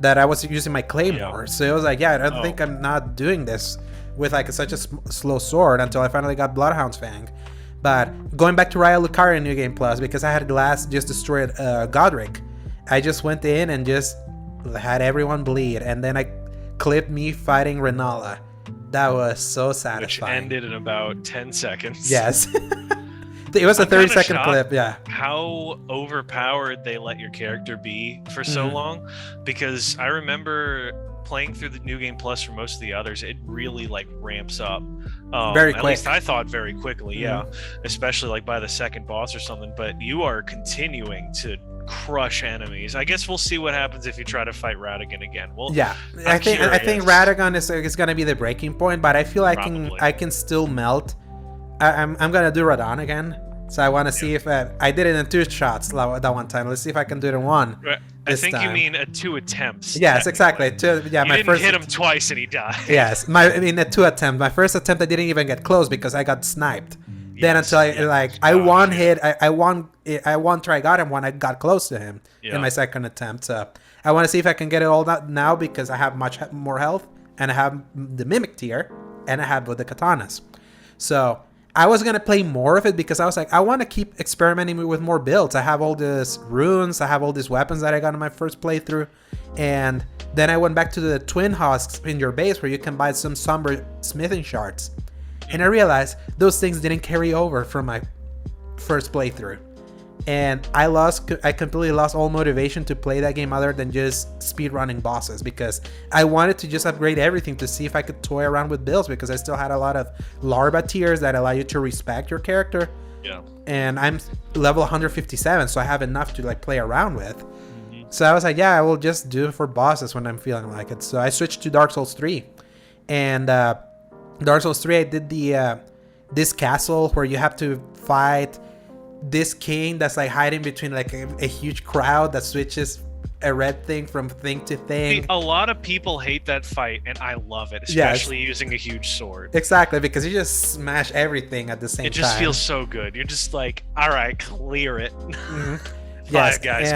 That I was using my claymore, so it was like, I don't think I'm not doing this with like such a slow sword until I finally got Bloodhound's Fang. But going back to Raya Lucaria New Game Plus, because I had Glass just destroyed Godric, I just went in and just had everyone bleed, and then I clipped me fighting Renala. That was so satisfying. Which ended in about 10 seconds. Yes. It was a 30-second clip, yeah. How overpowered they let your character be for so long, because I remember playing through the New Game Plus for most of the others, it really like ramps up very quick. At least I thought very quickly, especially like by the second boss or something. But you are continuing to crush enemies. I guess we'll see what happens if you try to fight Radagon again. Well, yeah, I think Radagon is gonna be the breaking point, but I feel I can still melt. I'm gonna do Radon again. So I want to see if I did it in 2 shots that one time. Let's see if I can do it in 1. I think you mean 2 attempts. Yes, exactly. My first hit him twice and he died. Yes, in 2 attempts. My first attempt I didn't even get close because I got sniped. Then until I one hit, I one try got him when I got close to him in my second attempt. So I want to see if I can get it all that now because I have much more health and I have the mimic tier and I have with the katanas. So I was gonna play more of it because I was like, I want to keep experimenting with more builds. I have all these runes, I have all these weapons that I got in my first playthrough, and then I went back to the twin husks in your base where you can buy some somber smithing shards, and I realized those things didn't carry over from my first playthrough, and I completely lost all motivation to play that game other than just speedrunning bosses because I wanted to just upgrade everything to see if I could toy around with builds because I still had a lot of larva tiers that allow you to respect your character. Yeah. And I'm level 157, so I have enough to like play around with. Mm-hmm. So I was like, yeah, I will just do it for bosses when I'm feeling like it. So I switched to Dark Souls 3. And Dark Souls 3, I did the this castle where you have to fight this king that's like hiding between like a huge crowd that switches a red thing from thing to thing. See, a lot of people hate that fight and I love it, especially using a huge sword. Exactly, because you just smash everything at the same time. It just feels so good. You're just like, all right, clear it. Mm-hmm. Yes, guys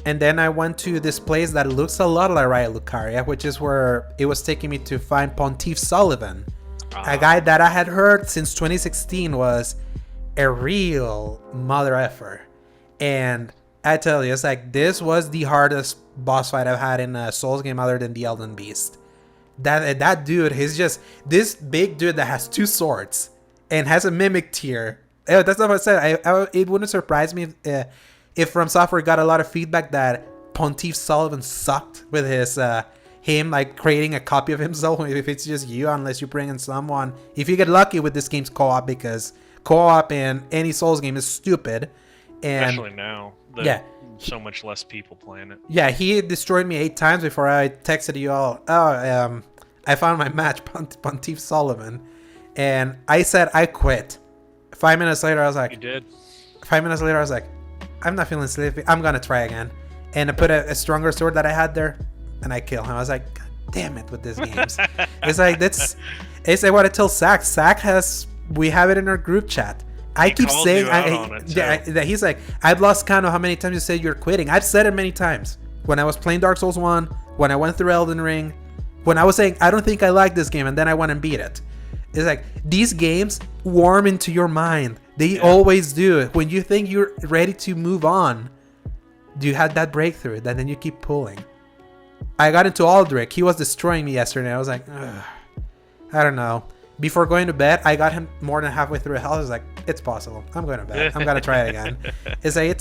and then I went to this place that looks a lot like Riot Lucaria, which is where it was taking me to find Pontiff Sullivan, a guy that I had heard since 2016 was a real mother effer. And I tell you, it's like this was the hardest boss fight I've had in a Souls game other than the Elden Beast. That dude, he's just this big dude that has 2 swords and has a mimic tier. That's not what I said. It wouldn't surprise me if From Software got a lot of feedback that Pontiff Sullivan sucked with his him like creating a copy of himself if it's just you, unless you bring in someone. If you get lucky with this game's co-op, because co-op in any Souls game is stupid. And especially now. So much less people playing it. Yeah, he destroyed me 8 times before I texted you all. I found my match, Pontiff Sullivan, and I said I quit. 5 minutes later, I was like, you did. 5 minutes later, I was like, I'm not feeling sleepy. I'm gonna try again, and I put a stronger sword that I had there, and I killed him. I was like, God damn it with these games. It's like it's like what I tell Zach. We have it in our group chat. I keep saying that he's like, I've lost count of how many times you said you're quitting. I've said it many times. When I was playing Dark Souls 1, when I went through Elden Ring, when I was saying I don't think I like this game, and then I went and beat it. It's like these games warm into your mind. They always do. When you think you're ready to move on, you had that breakthrough that then you keep pulling. I got into Aldrich. He was destroying me yesterday. I was like, ugh, I don't know. Before going to bed, I got him more than halfway through hell. I was like, it's possible. I'm going to bed. I'm going to try it again. It's like,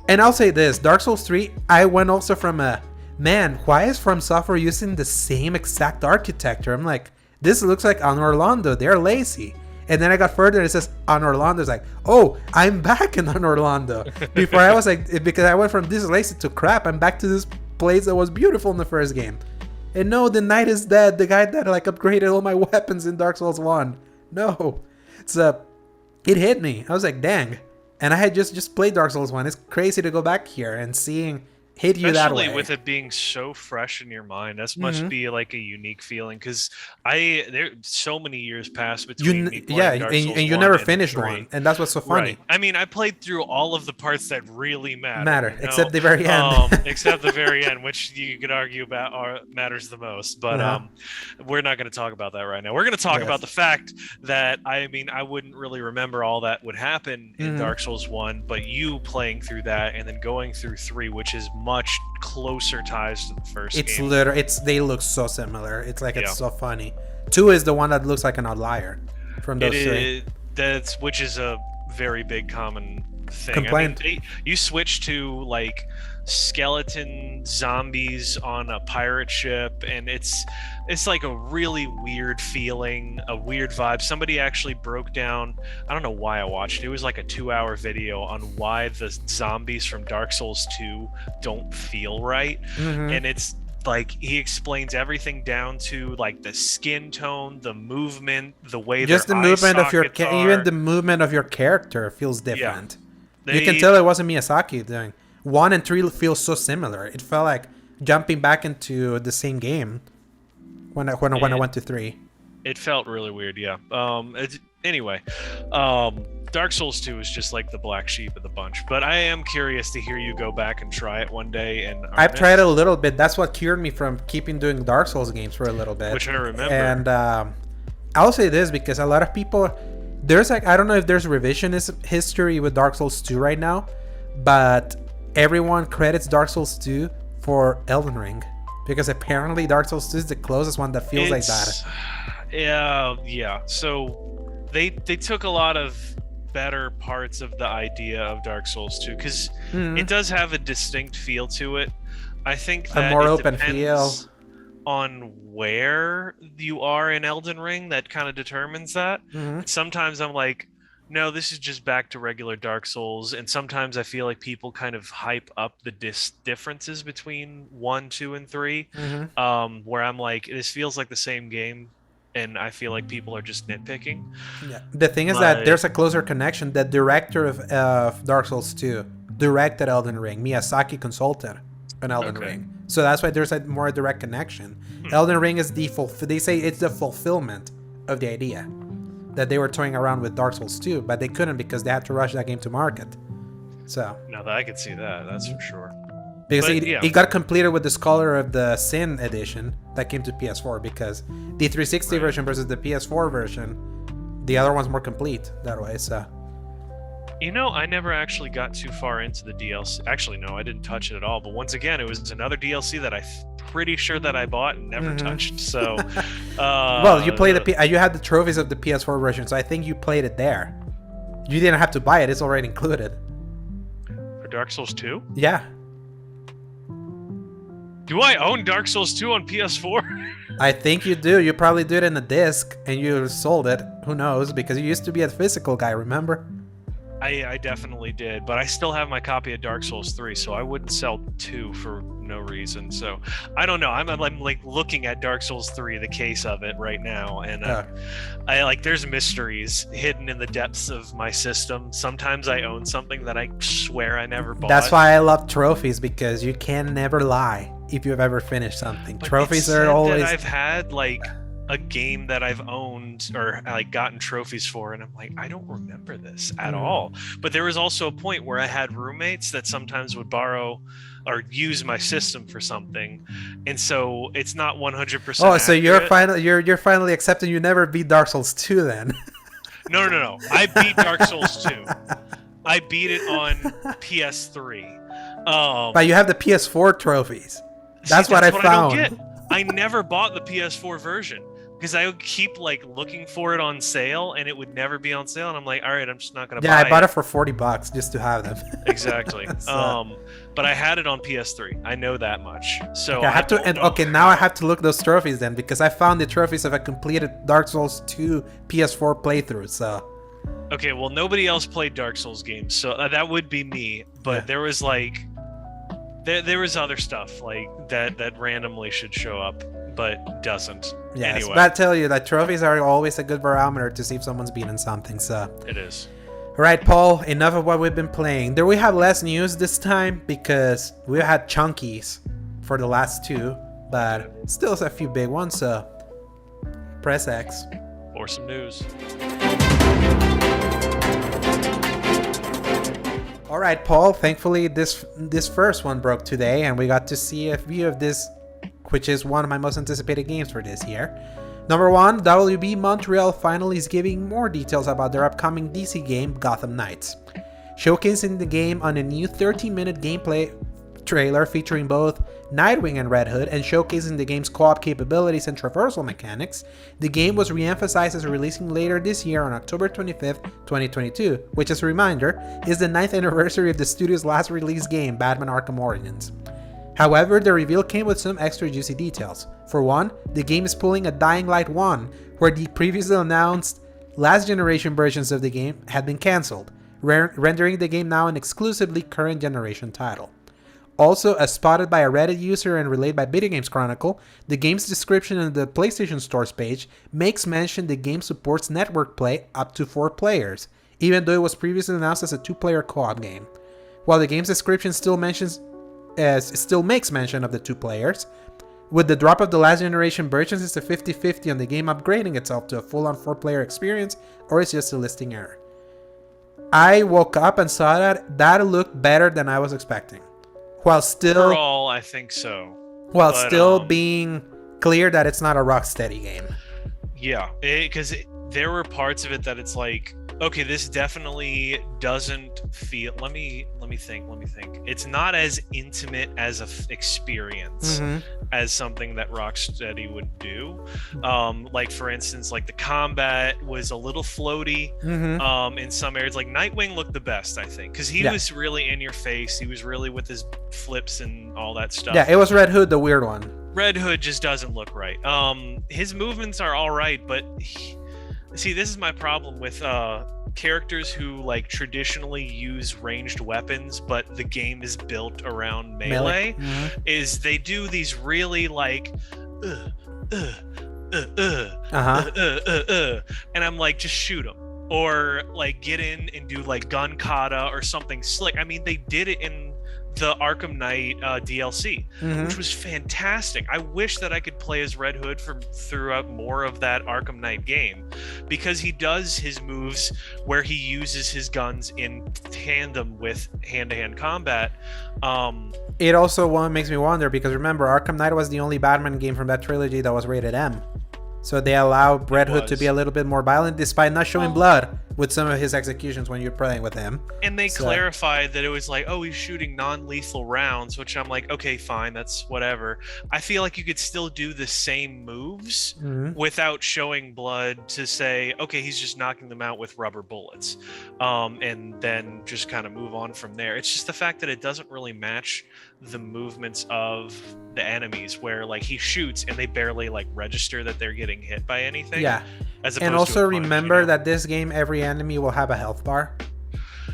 and I'll say this, Dark Souls 3, I went also from man, why is From Software using the same exact architecture? I'm like, this looks like on Orlando. They're lazy. And then I got further and it says on Orlando. It's like, oh, I'm back in on Orlando. Before I was like, because I went from this lazy to crap, I'm back to this place that was beautiful in the first game. And no, the knight is dead. The guy that like upgraded all my weapons in Dark Souls 1. No. It hit me. I was like, dang. And I had just played Dark Souls 1. It's crazy to go back here and seeing hit you that way. Especially with it being so fresh in your mind. That must be like a unique feeling, because there so many years passed between me playing Dark Souls and you never finished one, and that's what's so funny. Right. I mean, I played through all of the parts that really matter, except the very end. Except the very end, which you could argue about matters the most. But we're not going to talk about that right now. We're going to talk about the fact that I wouldn't really remember all that would happen in Dark Souls 1, but you playing through that and then going through 3, which is much closer ties to the first game. They look so similar. It's like it's so funny. 2 is the one that looks like an outlier from those 3. Which is a very big common thing. Complaint. You switch to like skeleton zombies on a pirate ship, and it's like a really weird feeling, a weird vibe. Somebody actually broke down, I don't know why I watched it. It was like a 2-hour video on why the zombies from Dark Souls 2 don't feel right. And it's like he explains everything down to like the skin tone, the movement, the way just the movement of your even the movement of your character feels different. You can tell it wasn't Miyazaki doing. 1 and 3 feel so similar. It felt like jumping back into the same game when I went to 3. It felt really weird, yeah. Anyway, Dark Souls 2 is just like the black sheep of the bunch. But I am curious to hear you go back and try it one day. And I've tried it a little bit. That's what cured me from keeping doing Dark Souls games for a little bit. Which I remember. And I'll say this because a lot of people... There's like... I don't know if there's revisionist history with Dark Souls 2 right now. But everyone credits Dark Souls 2 for Elden Ring. Because apparently Dark Souls 2 is the closest one that feels like that. Yeah. So they took a lot of better parts of the idea of Dark Souls 2 because it does have a distinct feel to it. I think that a more open feel on where you are in Elden Ring that kind of determines that. Sometimes I'm like, no, this is just back to regular Dark Souls, and sometimes I feel like people kind of hype up the differences between 1, 2, and 3, where I'm like, this feels like the same game, and I feel like people are just nitpicking. Yeah. The thing is that there's a closer connection. The director of Dark Souls 2 directed Elden Ring. Miyazaki consulted on Elden Ring. So that's why there's a more direct connection. Elden Ring is they say it's the fulfillment of the idea that they were toying around with Dark Souls 2, but they couldn't because they had to rush that game to market. So now that I could see that's for sure. Because it got completed with the Scholar of the Sin edition that came to PS4, because the 360 version versus the PS4 version, the other one's more complete that way. So I never actually got too far into the DLC. Actually, no, I didn't touch it at all. But once again, it was another DLC that I'm pretty sure that I bought and never touched. So, well, you played you had the trophies of the PS4 version, so I think you played it there. You didn't have to buy it; it's already included. For Dark Souls 2? Yeah. Do I own Dark Souls 2 on PS4? I think you do. You probably do it in a disc and you sold it. Who knows? Because you used to be a physical guy, remember? I definitely did, but I still have my copy of Dark Souls 3, so I wouldn't sell 2 for no reason. So I don't know. I'm like looking at Dark Souls 3, the case of it right now, and I like there's mysteries hidden in the depths of my system. Sometimes I own something that I swear I never bought. That's why I love trophies, because you can never lie if you've ever finished something. But trophies are always. That I've had like a game that I've owned or like gotten trophies for, and I'm like, I don't remember this at all. But there was also a point where I had roommates that sometimes would borrow or use my system for something, and so it's not 100%. Oh, so you're finally accepting you never beat Dark Souls 2 then? No. I beat Dark Souls 2. I beat it on PS3. But you have the PS4 trophies. That's what I found. I don't get. I never bought the PS4 version because I would keep like looking for it on sale, and it would never be on sale, and I'm like, all right, I'm just not gonna buy it. Yeah, I bought it for $40 just to have them. Exactly. But I had it on PS3. I know that much. So okay, I have to. Now I have to look those trophies then, because I found the trophies of a completed Dark Souls 2 PS4 playthrough. So. Okay, well, nobody else played Dark Souls games, so that would be me. But there was like. There was other stuff like that randomly should show up, but doesn't. Yes, anyway. But I tell you that trophies are always a good barometer to see if someone's beaten something. So it is. All right, Paul. Enough of what we've been playing. There we have less news this time because we had chunkies for the last 2, but still a few big ones. So press X. Or some news. All right, Paul. Thankfully, this first one broke today, and we got to see a view of this, which is one of my most anticipated games for this year. Number 1, WB Montreal finally is giving more details about their upcoming DC game, Gotham Knights, showcasing the game on a new 13-minute gameplay trailer featuring both Nightwing and Red Hood and showcasing the game's co-op capabilities and traversal mechanics, the game was re-emphasized as releasing later this year on October 25th, 2022, which, as a reminder, is the 9th anniversary of the studio's last released game, Batman Arkham Origins. However, the reveal came with some extra juicy details. For one, the game is pulling a Dying Light 1, where the previously announced last generation versions of the game had been cancelled, rendering the game now an exclusively current generation title. Also, as spotted by a Reddit user and relayed by Video Games Chronicle, the game's description on the PlayStation Store's page makes mention the game supports network play up to 4 players, even though it was previously announced as a 2-player co-op game. While the game's description still makes mention of the 2 players, with the drop of the last generation versions, it's a 50-50 on the game upgrading itself to a full-on 4-player experience, or it's just a listing error. I woke up and saw that looked better than I was expecting. While still... Overall, I think so. While still being clear that it's not a Rocksteady game. Yeah, because there were parts of it that it's like, okay, this definitely doesn't feel... Let me think. It's not as intimate as an experience as something that Rocksteady would do. Like, for instance, like the combat was a little floaty in some areas. Like Nightwing looked the best, I think, because he was really in your face. He was really with his flips and all that stuff. Yeah, it was Red Hood, the weird one. Red Hood just doesn't look right. His movements are all right, but see, this is my problem with characters who like traditionally use ranged weapons, but the game is built around melee. Is they do these really like and I'm like, just shoot them, or like get in and do like gun kata or something slick. I mean, they did it in the Arkham Knight DLC, which was fantastic. I wish that I could play as Red Hood throughout more of that Arkham Knight game, because he does his moves where he uses his guns in tandem with hand-to-hand combat. It also makes me wonder, because remember, Arkham Knight was the only Batman game from that trilogy that was rated M. So they allow Red Hood to be a little bit more violent, despite not showing blood with some of his executions when you're playing with him. And they clarified that it was like, oh, he's shooting non-lethal rounds, which I'm like, okay, fine, that's whatever. I feel like you could still do the same moves without showing blood, to say, okay, he's just knocking them out with rubber bullets, and then just kind of move on from there. It's just the fact that it doesn't really match the movements of the enemies, where like he shoots and they barely like register that they're getting hit by anything. Yeah. As and also remember that this game, every enemy will have a health bar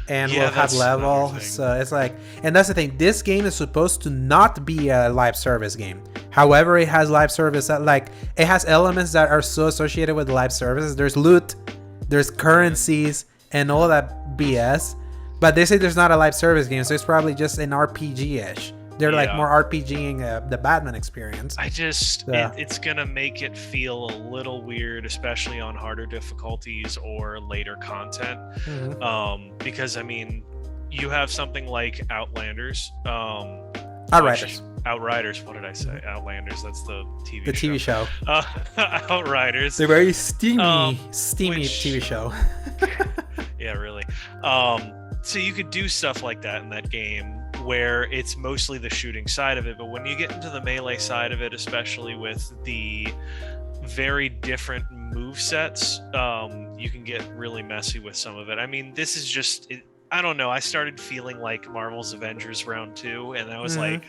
and will have level. So it's like, and that's the thing, this game is supposed to not be a live service game. However, it has live service that, like, it has elements that are so associated with live services. There's loot, there's currencies, and all that BS. But they say there's not a live service game, so it's probably just an RPG-ish. They're like more RPGing the Batman experience. I just, it's gonna make it feel a little weird, especially on harder difficulties or later content. Because I mean, you have something like Outlanders. Outriders. What did I say? Outlanders. That's the TV show. Outriders. They're very steamy TV show. Yeah, really. So you could do stuff like that in that game, where it's mostly the shooting side of it, but when you get into the melee side of it, especially with the very different move sets, you can get really messy with some of it. I mean, this is just, I don't know, I started feeling like Marvel's Avengers Round 2, and I was like,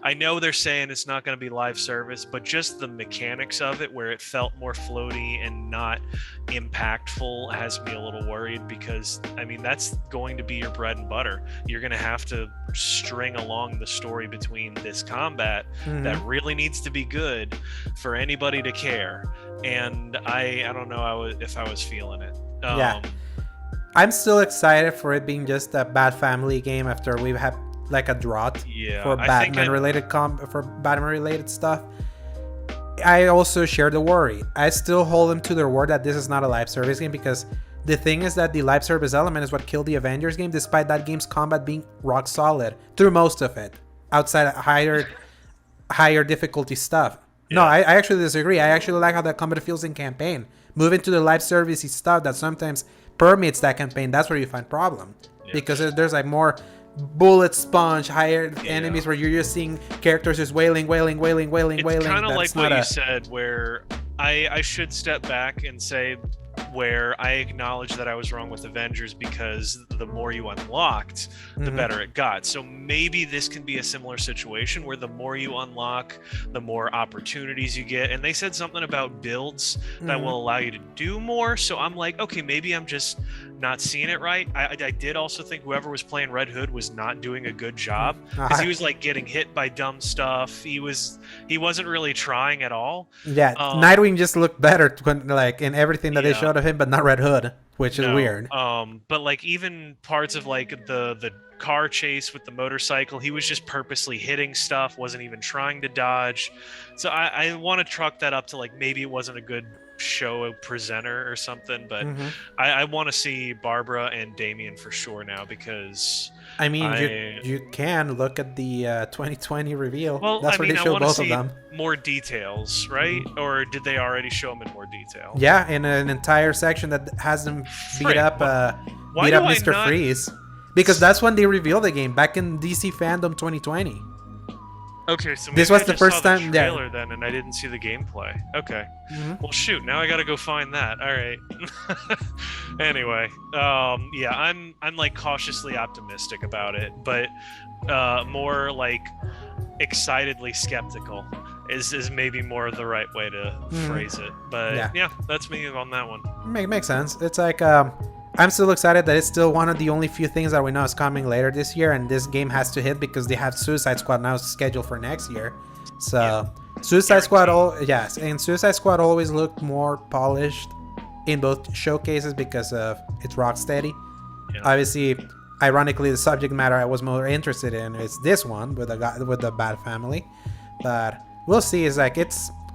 I know they're saying it's not going to be live service, but just the mechanics of it, where it felt more floaty and not impactful, has me a little worried, because I mean, that's going to be your bread and butter. You're going to have to string along the story between this combat that really needs to be good for anybody to care, and I don't know if I was feeling it. I'm still excited for it being just a Bat Family game after we've had like a drought for Batman related stuff. I also share the worry. I still hold them to their word that this is not a live service game, because the thing is that the live service element is what killed the Avengers game, despite that game's combat being rock solid through most of it, outside of higher difficulty stuff. No, I actually disagree. I actually like how that combat feels in campaign. Moving to the live servicey stuff that sometimes permeates that campaign, that's where you find problem, because there's like more bullet sponge higher enemies where you're just seeing characters just wailing. It's kind of like what you said, where I should step back and say where I acknowledge that I was wrong with Avengers, because the more you unlocked, the better it got. So maybe this can be a similar situation where the more you unlock, the more opportunities you get. And they said something about builds that will allow you to do more. So I'm like, okay, maybe I'm just not seeing it right. I did also think whoever was playing Red Hood was not doing a good job, because he was like getting hit by dumb stuff. He wasn't really trying at all. Yeah, Nightwing just looked better when, like, in everything that they showed of him, but not Red Hood, which is weird. But like even parts of like the car chase with the motorcycle, he was just purposely hitting stuff, wasn't even trying to dodge. So I want to chalk that up to like maybe it wasn't a good show presenter or something, but I want to see Barbara and Damien for sure now, because I mean, you can look at the 2020 reveal. Well, that's where they show both of them. More details, right? Or did they already show them in more detail? Yeah, in an entire section that has them beat up Mr. Freeze, because that's when they revealed the game back in DC Fandom 2020. Okay, so maybe this was I the just first saw the time trailer then, and I didn't see the gameplay. Okay, well shoot, now I gotta go find that. All right. Anyway, yeah, I'm like cautiously optimistic about it, but more like excitedly skeptical is maybe more of the right way to phrase it. But yeah, that's me on that one. Makes sense. It's like I'm still excited that it's still one of the only few things that we know is coming later this year, and this game has to hit because they have Suicide Squad now scheduled for next year. So Suicide Squad always looked more polished in both showcases because of its Rocksteady. Obviously, ironically, the subject matter I was more interested in is this one with the Bat Family, but we'll see. It's like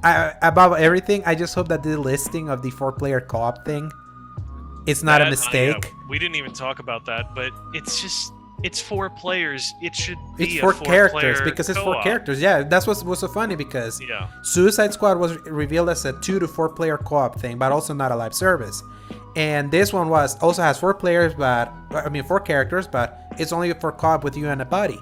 above everything, I just hope that the listing of the 4-player co-op thing, it's not a mistake. We didn't even talk about that, but it's 4 players. It should be it's 4 characters because it's co-op. 4 characters. Yeah, that's what's so funny, because Suicide Squad was revealed as a 2 to 4 player co-op thing, but also not a live service. And this one also has 4 players, 4 characters, but it's only for co-op with you and a buddy.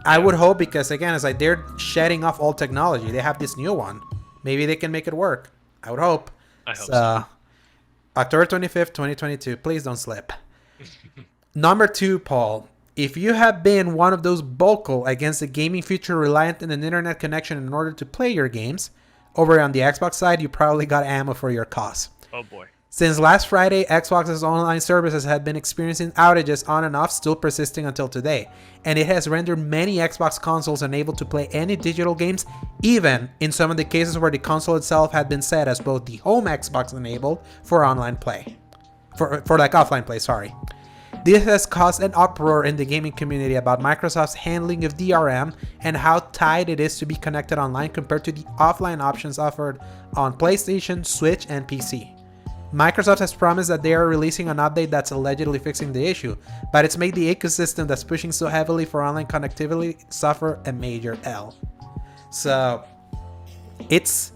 I would hope, because again, it's like they're shedding off all technology. They have this new one. Maybe they can make it work. I would hope. I hope so. October 25th, 2022. Please don't slip. Number 2, Paul. If you have been one of those vocal against the gaming future reliant on an internet connection in order to play your games, over on the Xbox side, you probably got ammo for your cause. Oh boy. Since last Friday, Xbox's online services have been experiencing outages on and off, still persisting until today. And it has rendered many Xbox consoles unable to play any digital games, even in some of the cases where the console itself had been set as both the home Xbox enabled for online play. For like offline play, sorry. This has caused an uproar in the gaming community about Microsoft's handling of DRM and how tight it is to be connected online compared to the offline options offered on PlayStation, Switch, and PC. Microsoft has promised that they are releasing an update that's allegedly fixing the issue, but it's made the ecosystem that's pushing so heavily for online connectivity suffer a major L. So, it's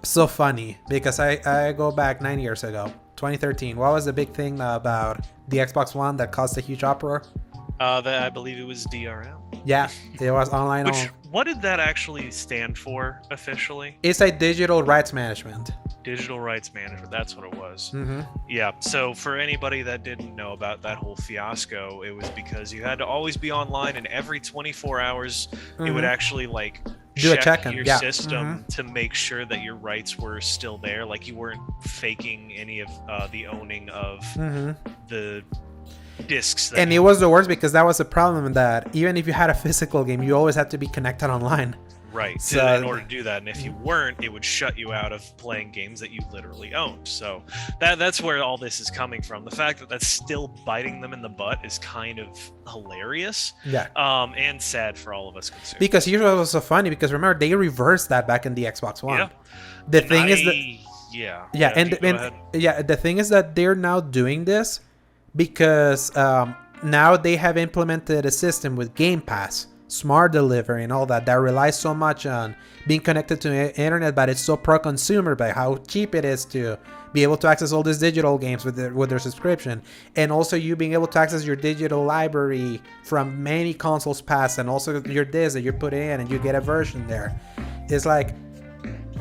so funny, because I go back 9 years ago, 2013. What was the big thing about the Xbox One that caused a huge uproar? I believe it was DRM. Yeah, it was online. What did that actually stand for officially? It's a digital rights management. Digital rights management, that's what it was. Yeah, so for anybody that didn't know about that whole fiasco, it was because you had to always be online, and every 24 hours it would actually like do check your system to make sure that your rights were still there, like you weren't faking any of the owning of the discs. And it was the worst, because that was the problem, that even if you had a physical game, you always had to be connected online. Right, so, in order to do that, and if you weren't, it would shut you out of playing games that you literally owned. So that's where all this is coming from. The fact that that's still biting them in the butt is kind of hilarious, and sad for all of us consumers. Because here's what was so funny, because remember, they reversed that back in the Xbox One. Yeah. The thing is that the thing is that they're now doing this because now they have implemented a system with Game Pass smart delivery and all that relies so much on being connected to the internet, but it's so pro-consumer by how cheap it is to be able to access all these digital games with their subscription, and also you being able to access your digital library from many consoles past, and also your disc that you put in and you get a version there. It's like,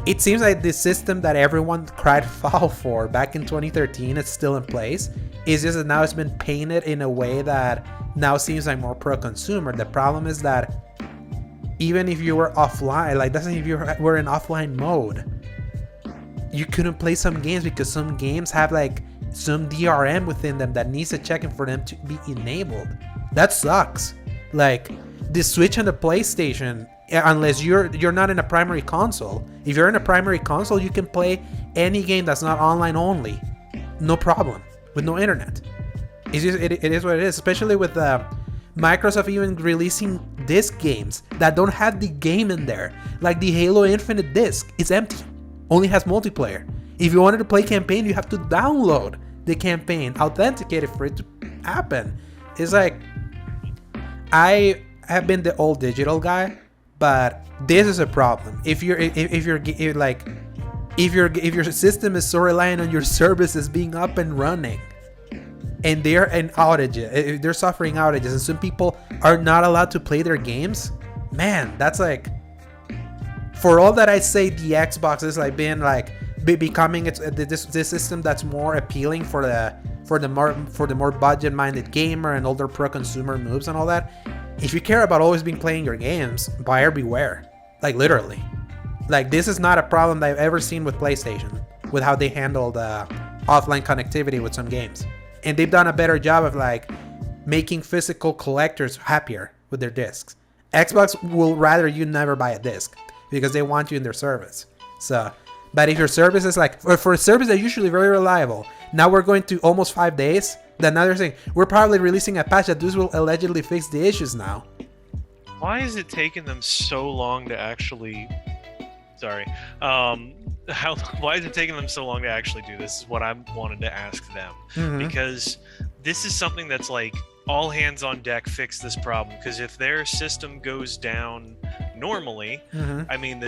it seems like the system that everyone cried foul for back in 2013 is still in place. It's just that now it's been painted in a way that now seems like more pro-consumer. The problem is that even if you were offline, like that's if you were in offline mode, you couldn't play some games because some games have like some DRM within them that needs a check-in for them to be enabled. That sucks. Like the Switch and the PlayStation, unless you're not in a primary console. If you're in a primary console, you can play any game that's not online only, no problem, with no internet. It's just, it is what it is, especially with Microsoft even releasing disc games that don't have the game in there. Like the Halo Infinite disc, it's empty, only has multiplayer. If you wanted to play campaign, you have to download the campaign, authenticate it for it to happen. It's like, I have been the old digital guy, but this is a problem. If your system is so reliant on your services being up and running, and they're in outages, they're suffering outages, and some people are not allowed to play their games, man, that's like, for all that I say the Xbox is like being like becoming this system that's more appealing for the more budget-minded gamer and older pro-consumer moves and all that. If you care about always being playing your games, buyer beware. Like literally. Like this is not a problem that I've ever seen with PlayStation, with how they handled offline connectivity with some games. And they've done a better job of like making physical collectors happier with their discs. Xbox will rather you never buy a disc because they want you in their service. So, but if your service is like, for a service that's usually very reliable, now we're going to almost 5 days, then now they're saying, we're probably releasing a patch that this will allegedly fix the issues now. Why is it taking them so long to actually... Sorry. Why is it taking them so long to actually do this is what I wanted to ask them. Mm-hmm. Because this is something that's like, all hands on deck, fix this problem. Because if their system goes down normally, mm-hmm. I mean,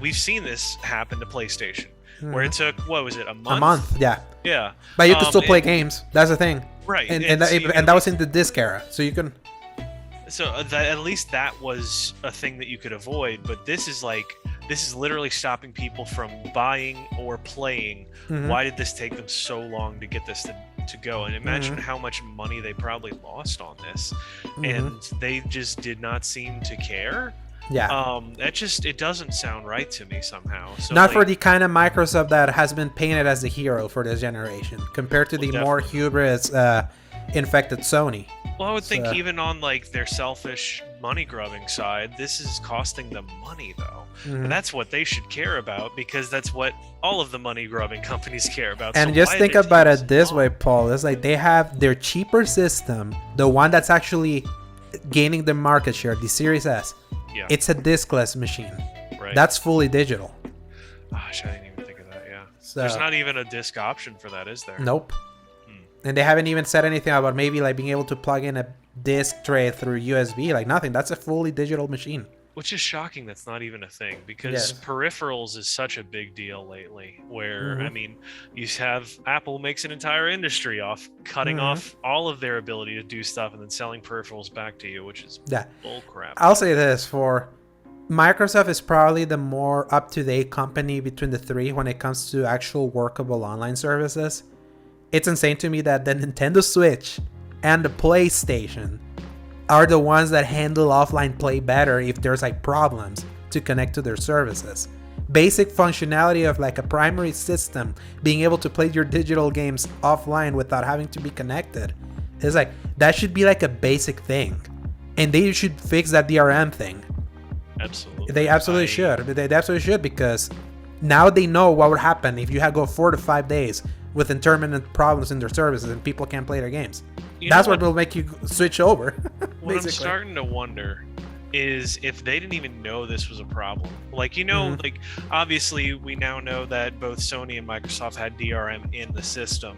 we've seen this happen to PlayStation. Mm-hmm. Where it took, what was it, a month? A month, yeah. Yeah. But you can still play games. That's the thing. Right. And that was in the disc era. So you can... So at least that was a thing that you could avoid. But this is literally stopping people from buying or playing. Mm-hmm. Why did this take them so long to get this to go? And imagine mm-hmm. how much money they probably lost on this. Mm-hmm. And they just did not seem to care. Yeah. It doesn't sound right to me somehow. So not for the kind of Microsoft that has been painted as the hero for this generation, compared to the more hubris infected Sony. Well, I would think even on like their selfish money grubbing side, this is costing them money though. Mm-hmm. And that's what they should care about, because that's what all of the money grubbing companies care about. And so just think about it this way, Paul. It's like they have their cheaper system, the one that's actually gaining the market share, the Series S. Yeah. It's a diskless machine. Right. That's fully digital. Gosh, I didn't even think of that, yeah. So, there's not even a disc option for that, is there? Nope. And they haven't even said anything about maybe like being able to plug in a disc tray through USB, like nothing. That's a fully digital machine. Which is shocking that's not even a thing, because peripherals is such a big deal lately, where, mm-hmm. I mean, you have Apple makes an entire industry off cutting mm-hmm. off all of their ability to do stuff and then selling peripherals back to you, which is bullcrap. I'll say this, for Microsoft is probably the more up-to-date company between the three when it comes to actual workable online services. It's insane to me that the Nintendo Switch and the PlayStation are the ones that handle offline play better if there's like problems to connect to their services. Basic functionality of like a primary system, being able to play your digital games offline without having to be connected. It's like, that should be like a basic thing. And they should fix that DRM thing. Absolutely. They absolutely should. They absolutely should, because now they know what would happen if you had to go 4 to 5 days with intermittent problems in their services and people can't play their games. That's what will make you switch over. What I'm starting to wonder is if they didn't even know this was a problem. Like, you know, like obviously we now know that both Sony and Microsoft had DRM in the system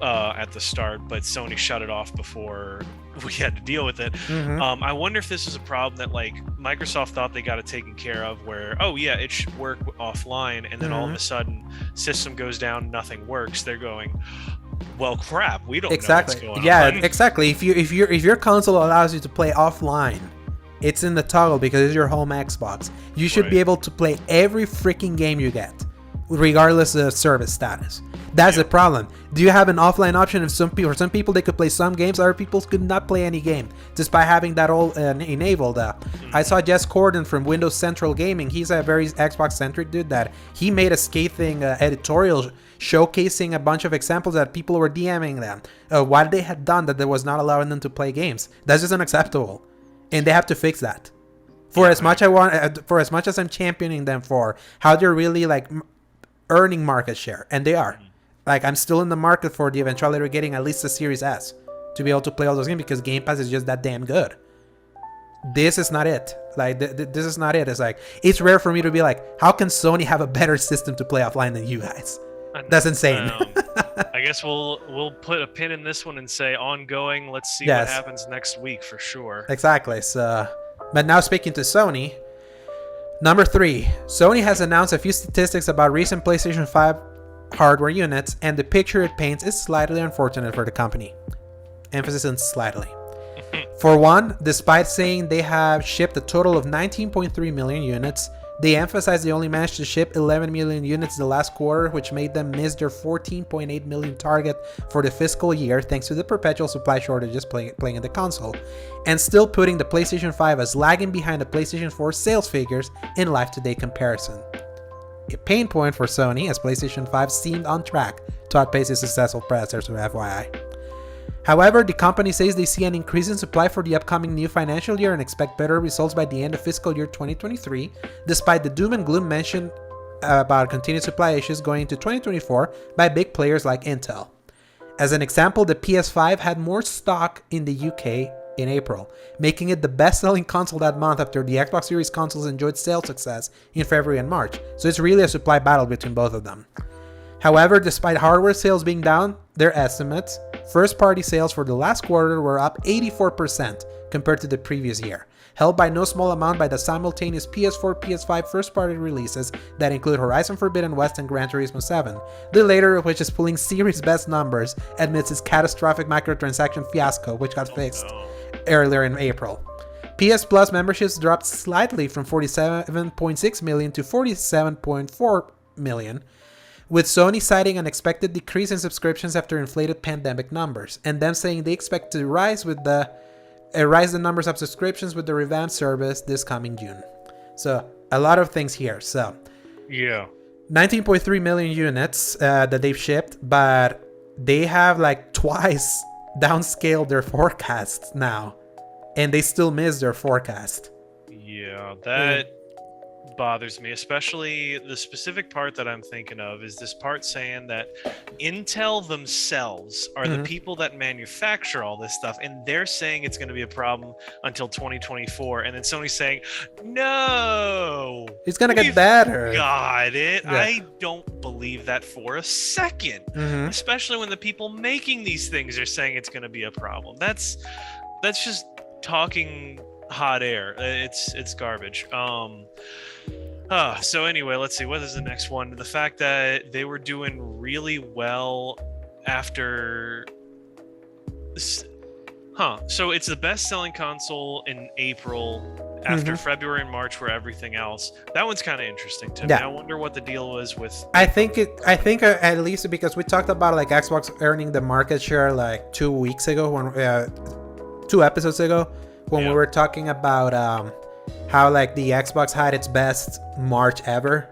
at the start, but Sony shut it off before we had to deal with it. I wonder if this is a problem that like Microsoft thought they got it taken care of, where, oh yeah, it should work offline, and then all of a sudden system goes down, nothing works. They're going, well, crap, we don't know what's going on. Yeah, exactly. If your console allows you to play offline, it's in the toggle because it's your home Xbox. You should be able to play every freaking game you get, regardless of service status. That's the problem. Do you have an offline option? If some people they could play some games, other people could not play any game, just by having that all enabled. I saw Jess Corden from Windows Central Gaming. He's a very Xbox centric dude that he made a scathing editorial showcasing a bunch of examples that people were DMing them what they had done that was not allowing them to play games. That's just unacceptable, and they have to fix that. For as much as I'm championing them for how they're really like earning market share, and they are. Like, I'm still in the market for the eventuality of getting at least a Series S to be able to play all those games, because Game Pass is just that damn good. This is not it. Like, this is not it. It's like, it's rare for me to be like, how can Sony have a better system to play offline than you guys? That's insane. I guess we'll put a pin in this one and say ongoing. Let's see what happens next week for sure. Exactly. So, but now speaking to Sony, number 3, Sony has announced a few statistics about recent PlayStation 5 hardware units, and the picture it paints is slightly unfortunate for the company. Emphasis on slightly. For one, despite saying they have shipped a total of 19.3 million units, they emphasize they only managed to ship 11 million units the last quarter, which made them miss their 14.8 million target for the fiscal year, thanks to the perpetual supply shortages playing in the console, and still putting the PlayStation 5 as lagging behind the PlayStation 4 sales figures in life-to-date comparison. A pain point for Sony, as PlayStation 5 seemed on track to outpace its successful predecessors with FYI. However, the company says they see an increase in supply for the upcoming new financial year and expect better results by the end of fiscal year 2023, despite the doom and gloom mentioned about continued supply issues going into 2024 by big players like Intel. As an example, the PS5 had more stock in the UK in April, making it the best-selling console that month after the Xbox Series consoles enjoyed sales success in February and March, so it's really a supply battle between both of them. However, despite hardware sales being down, their estimates, first-party sales for the last quarter were up 84% compared to the previous year, held by no small amount by the simultaneous PS4, PS5 first-party releases that include Horizon Forbidden West and Gran Turismo 7, the later of which is pulling series best numbers amidst its catastrophic microtransaction fiasco, which got fixed earlier in April. PS Plus memberships dropped slightly from 47.6 million to 47.4 million, with Sony citing an expected decrease in subscriptions after inflated pandemic numbers, and them saying they expect to rise the numbers of subscriptions with the revamped service this coming June. So a lot of things here. So 19.3 million units that they've shipped, but they have like twice downscaled their forecasts now, and they still miss their forecast. Yeah, that bothers me, especially the specific part that I'm thinking of is this part saying that Intel themselves are the people that manufacture all this stuff, and they're saying it's going to be a problem until 2024, and then Sony's saying, no, it's going to get better. Got it. Yeah. I don't believe that for a second, especially when the people making these things are saying it's going to be a problem. That's just talking hot air. It's garbage. So anyway, let's see. What is the next one? The fact that they were doing really well after... So it's the best-selling console in April after February and March for everything else. That one's kind of interesting to me. I wonder what the deal was with... I think at least because we talked about like Xbox earning the market share like 2 weeks ago, when 2 episodes ago, when we were talking about how like the Xbox had its best March ever,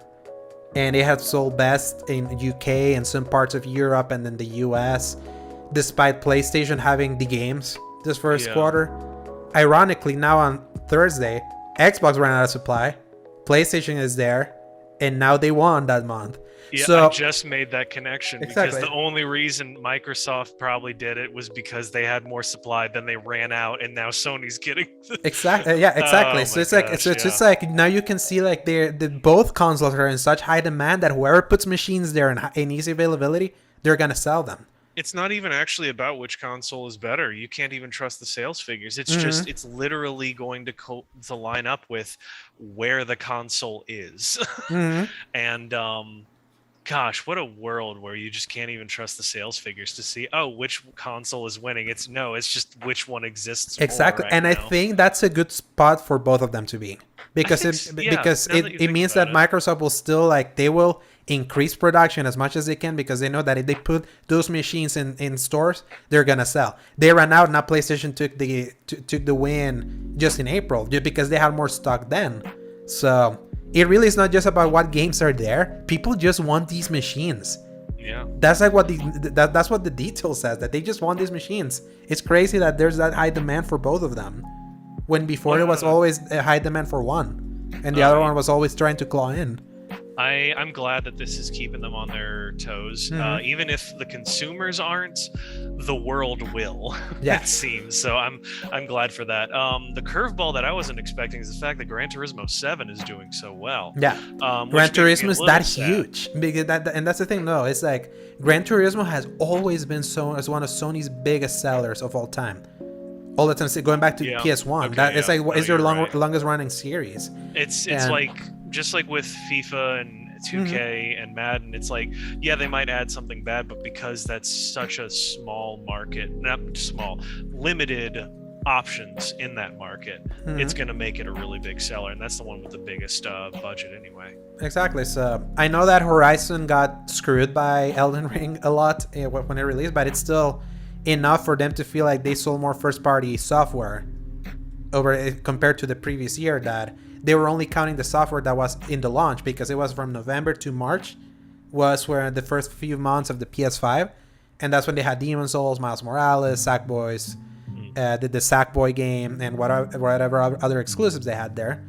and it had sold best in UK and some parts of Europe and then the US, despite PlayStation having the games this first quarter. Ironically, now on Thursday, Xbox ran out of supply, PlayStation is there, and now they won that month. Yeah, So I just made that connection because the only reason Microsoft probably did it was because they had more supply, then they ran out, and now Sony's getting exactly. Yeah, exactly. Oh So my it's like gosh, it's just like now you can see like both consoles are in such high demand that whoever puts machines there in easy availability, they're gonna sell them. It's not even actually about which console is better. You can't even trust the sales figures. It's just it's literally going to line up with where the console is. And gosh, what a world where you just can't even trust the sales figures to see, oh, which console is winning. It's just which one exists exactly more right and now. I think that's a good spot for both of them to be, because it means that Microsoft will still, like, they will increase production as much as they can, because they know that if they put those machines in stores, they're gonna sell. They ran out. Now PlayStation took the win just in April, just because they had more stock then. So it really is not just about what games are there. People just want these machines. Yeah, that's like what that's what the detail says, that they just want these machines. It's crazy that there's that high demand for both of them, when before it was always a high demand for one, and the other one was always trying to claw in. I'm glad that this is keeping them on their toes. Even if the consumers aren't, the world will. Yeah. It seems. So I'm glad for that. The curveball that I wasn't expecting is the fact that Gran Turismo 7 is doing so well. Yeah. Gran Turismo is that huge, because and that's the thing. No, it's like Gran Turismo has always been as one of Sony's biggest sellers of all time. All the time, going back to PS1. Okay, it's like, what is their longest running series? It's like, just like with FIFA and 2K and Madden, it's like, yeah, they might add something bad, but because that's such a small market, not small, limited options in that market, it's going to make it a really big seller, and that's the one with the biggest budget anyway. Exactly. So I know that Horizon got screwed by Elden Ring a lot when it released, but it's still enough for them to feel like they sold more first-party software compared to the previous year, that they were only counting the software that was in the launch, because it was from November to March was where the first few months of the PS5, and that's when they had Demon's Souls, Miles Morales, Sackboys, the Sackboy game, and whatever other exclusives they had there.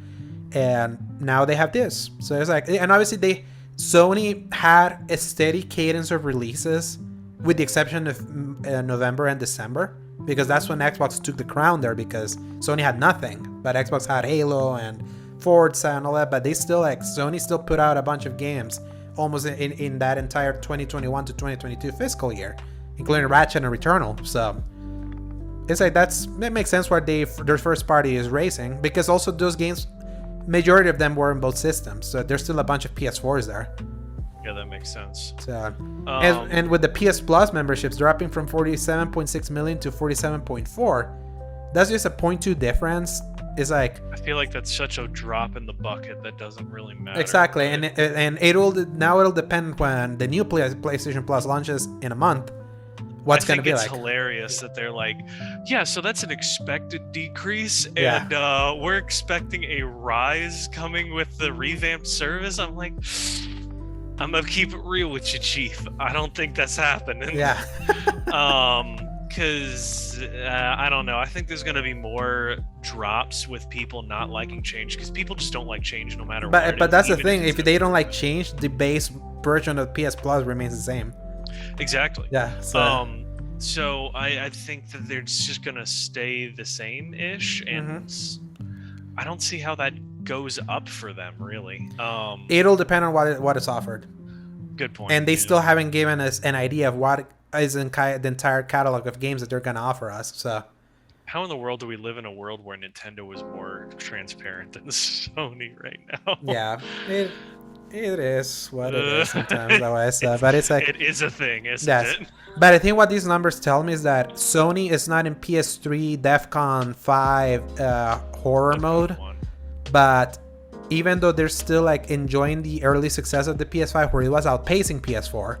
And now they have this. So it's like, and obviously Sony had a steady cadence of releases, with the exception of November and December, because that's when Xbox took the crown there, because Sony had nothing, but Xbox had Halo and Forza and all that. But Sony still put out a bunch of games almost in that entire 2021 to 2022 fiscal year, including Ratchet and Returnal. So it's like, that makes sense why their first party is racing, because also those games, majority of them were in both systems, so there's still a bunch of PS4s there. Yeah, that makes sense. So, and with the PS Plus memberships dropping from 47.6 million to 47.4, that's just a 0.2 difference. It's like, I feel like that's such a drop in the bucket that doesn't really matter. Exactly, and it'll depend when the new PlayStation Plus launches in a month. What's going to be like? It's hilarious that they're like, yeah, so that's an expected decrease, and we're expecting a rise coming with the revamped service. I'm like, I'm gonna keep it real with you, Chief. I don't think that's happening. Yeah. Because I don't know. I think there's gonna be more drops with people not liking change, because people just don't like change no matter what. But that's the thing. If they don't like change, the base version of PS Plus remains the same. Exactly. Yeah. So I think that they're just gonna stay the same-ish, and I don't see how that goes up for them, really. It'll depend on what is offered. Good point. And they still haven't given us an idea of what is in the entire catalog of games that they're gonna offer us. So how in the world do we live in a world where Nintendo is more transparent than Sony right now? Yeah, it is what it is sometimes. But it's like, it is a thing, isn't it? But I think what these numbers tell me is that Sony is not in PS3 DEFCON 5 horror mode, but even though they're still like enjoying the early success of the PS5, where it was outpacing PS4,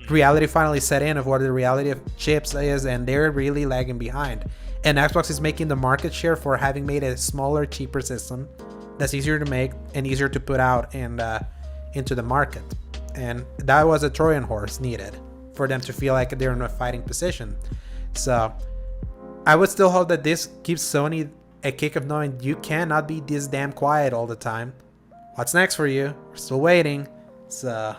reality finally set in of what the reality of chips is, and they're really lagging behind. And Xbox is making the market share for having made a smaller, cheaper system that's easier to make and easier to put out and into the market. And that was a Trojan horse needed for them to feel like they're in a fighting position. So I would still hope that this gives Sony a kick of knowing you cannot be this damn quiet all the time. What's next for you? We're still waiting. So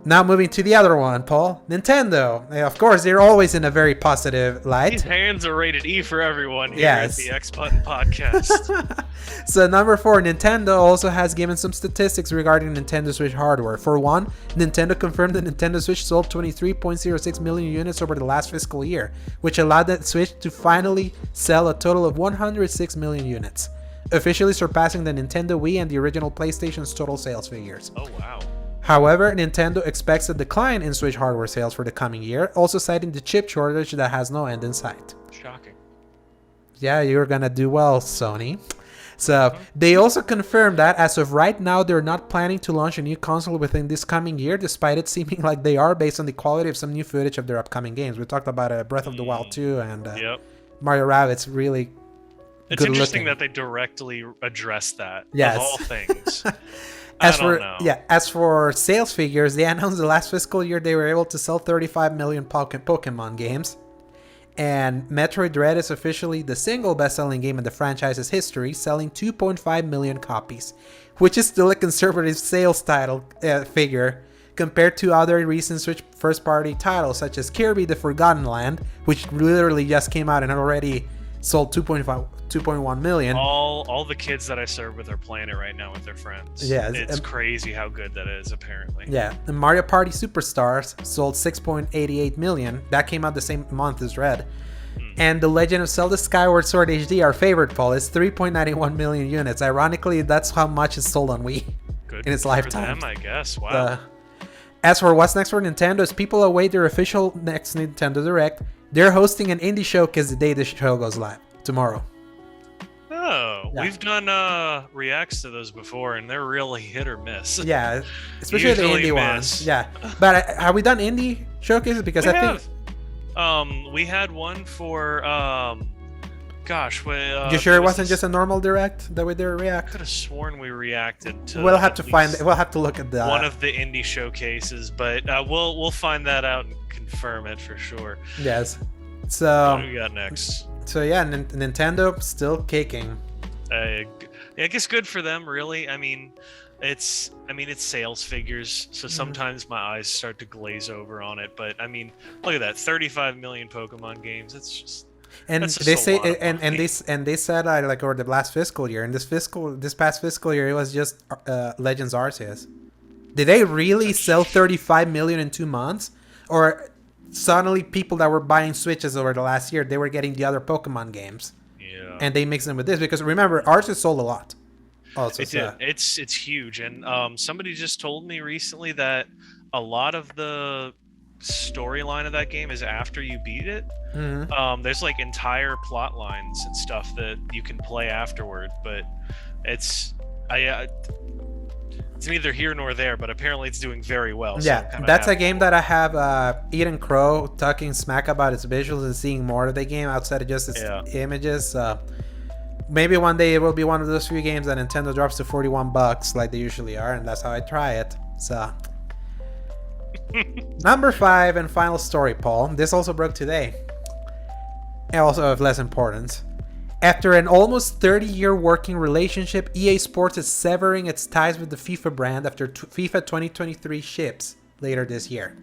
now moving to the other one, Paul. Nintendo. Of course, they're always in a very positive light. These hands are rated E for everyone here Yes. at the X Button Podcast. So number 4, Nintendo also has given some statistics regarding Nintendo Switch hardware. For one, Nintendo confirmed the Nintendo Switch sold 23.06 million units over the last fiscal year, which allowed that Switch to finally sell a total of 106 million units, officially surpassing the Nintendo Wii and the original PlayStation's total sales figures. Oh, wow. However, Nintendo expects a decline in Switch hardware sales for the coming year, also citing the chip shortage that has no end in sight. Shocking. Yeah, you're gonna do well, Sony. So they also confirmed that as of right now, they're not planning to launch a new console within this coming year, despite it seeming like they are based on the quality of some new footage of their upcoming games. We talked about Breath of the Wild 2 and Mario Rabbids really It's good interesting looking. that they directly address that, Yes. of all things. As for sales figures, they announced the last fiscal year they were able to sell 35 million Pokemon games. And Metroid Dread is officially the single best-selling game in the franchise's history, selling 2.5 million copies, which is still a conservative sales title figure compared to other recent Switch first-party titles such as Kirby: The Forgotten Land, which literally just came out and already sold 2.1 million. All the kids that I serve with are playing it right now with their friends. Yeah, it's crazy how good that is, apparently. Yeah, and Mario Party Superstars sold 6.88 million. That came out the same month as Red. And The Legend of Zelda Skyward Sword HD, our favorite, Paul, is 3.91 million units. Ironically, that's how much is sold on Wii Good in its for lifetime. them, I guess. Wow. As for what's next for Nintendo, as people await their official next Nintendo Direct, they're hosting an indie showcase the day the show goes live, tomorrow. Oh, Yeah. we've done reacts to those before, and they're really hit or miss. Yeah, especially the Usually indie miss. ones. Yeah, but have we done indie showcases? Because We I have. think. We had one for You sure it wasn't just a normal direct that we did I react? could have sworn we reacted to. We'll have at to find. least We'll have to look at the one of the indie showcases, but we'll find that out and confirm it for sure. Yes. What So do we got next? Nintendo still kicking. I guess good for them, really. I mean, it's sales figures, so sometimes my eyes start to glaze over on it. But I mean, look at that, 35 million Pokemon games. It's just. And That's just they a say, lot of and they said like over the last fiscal year, and this past fiscal year, it was just Legends Arceus. Did they really sell 35 million in 2 months, or suddenly people that were buying Switches over the last year, they were getting the other Pokemon games, and they mixed them with this because remember, Arceus sold a lot. Also, It did. It's huge, and somebody just told me recently that a lot of the storyline of that game is after you beat it. There's like entire plot lines and stuff that you can play afterward, but it's neither here nor there, but apparently it's doing very well. So Yeah, that's a game that I have Eden Crow talking smack about its visuals and seeing more of the game outside of just its images. Maybe one day it will be one of those few games that Nintendo drops to $41 like they usually are, and that's how I try it. So number 5 and final story, Paul. This also broke today. And also of less importance. After an almost 30-year working relationship, EA Sports is severing its ties with the FIFA brand after FIFA 2023 ships later this year.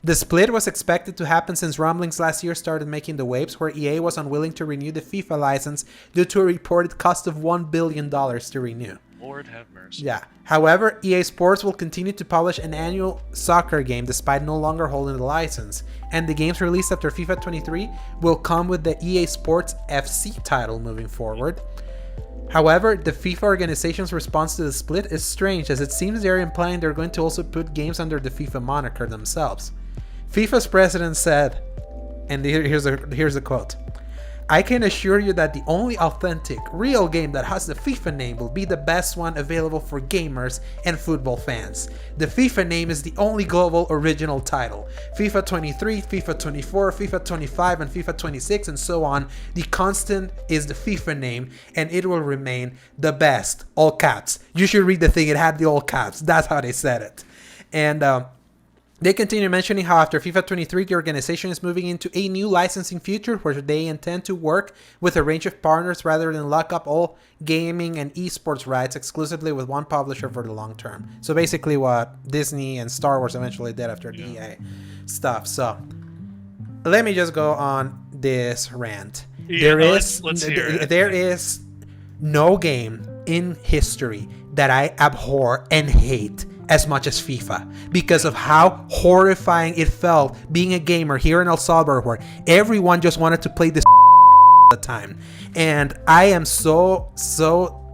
The split was expected to happen since rumblings last year started making the waves, where EA was unwilling to renew the FIFA license due to a reported cost of $1 billion to renew. Lord have mercy. Yeah. However, EA Sports will continue to publish an annual soccer game despite no longer holding the license, and the games released after FIFA 23 will come with the EA Sports FC title moving forward. However, the FIFA organization's response to the split is strange, as it seems they're implying they're going to also put games under the FIFA moniker themselves. FIFA's president said, and here's a quote, "I can assure you that the only authentic, real game that has the FIFA name will be the best one available for gamers and football fans. The FIFA name is the only global original title. FIFA 23, FIFA 24, FIFA 25, and FIFA 26, and so on. The constant is the FIFA name, and it will remain the best." All caps. You should read the thing. It had the all caps. That's how they said it. And They continue mentioning how after FIFA 23, the organization is moving into a new licensing future where they intend to work with a range of partners rather than lock up all gaming and esports rights exclusively with one publisher for the long term. So basically what Disney and Star Wars eventually did after the EA stuff. So let me just go on this rant. Yeah, There is no game in history that I abhor and hate as much as FIFA because of how horrifying it felt being a gamer here in El Salvador where everyone just wanted to play this all the time. And I am so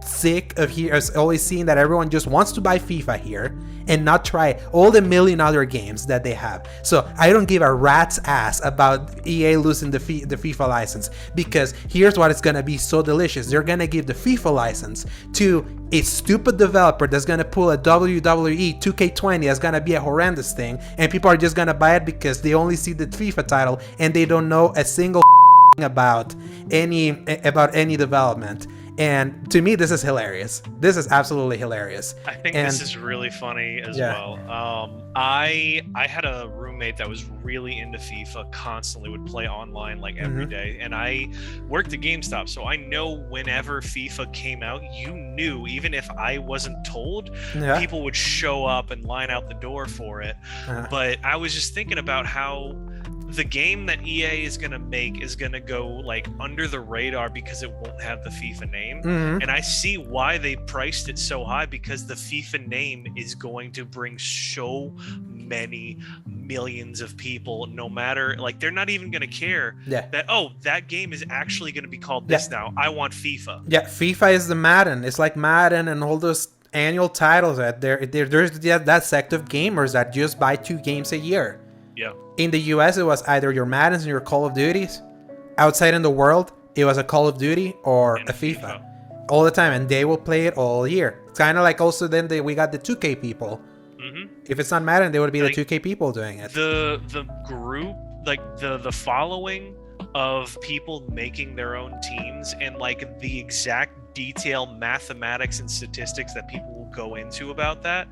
sick of here always seeing that everyone just wants to buy FIFA here and not try all the million other games that they have. So I don't give a rat's ass about EA losing the FIFA license, because here's what it's gonna be so delicious. They're gonna give the FIFA license to a stupid developer that's gonna pull a WWE 2K20 that's gonna be a horrendous thing, and people are just gonna buy it because they only see the FIFA title and they don't know a single about any development. And to me, this is hilarious. This is absolutely hilarious. I think this is really funny as well. I had a roommate that was really into FIFA, constantly would play online like every day. And I worked at GameStop, so I know whenever FIFA came out, you knew, even if I wasn't told, people would show up and line out the door for it. But I was just thinking about how the game that EA is going to make is going to go like under the radar because it won't have the FIFA name. And I see why they priced it so high, because the FIFA name is going to bring so many millions of people, no matter, like, they're not even going to care that, oh, that game is actually going to be called this now. I want FIFA. Yeah, FIFA is the Madden. It's like Madden and all those annual titles that there's that sect of gamers that just buy 2 games a year. Yeah. In the US, it was either your Maddens and your Call of Duties. Outside in the world, it was a Call of Duty or a FIFA. All the time, and they will play it all year. It's kind of like also then we got the 2K people. If it's not Madden, they would be like, the 2K people doing it. The group, like the following of people making their own teams, and like the exact detailed mathematics and statistics that people will go into about that,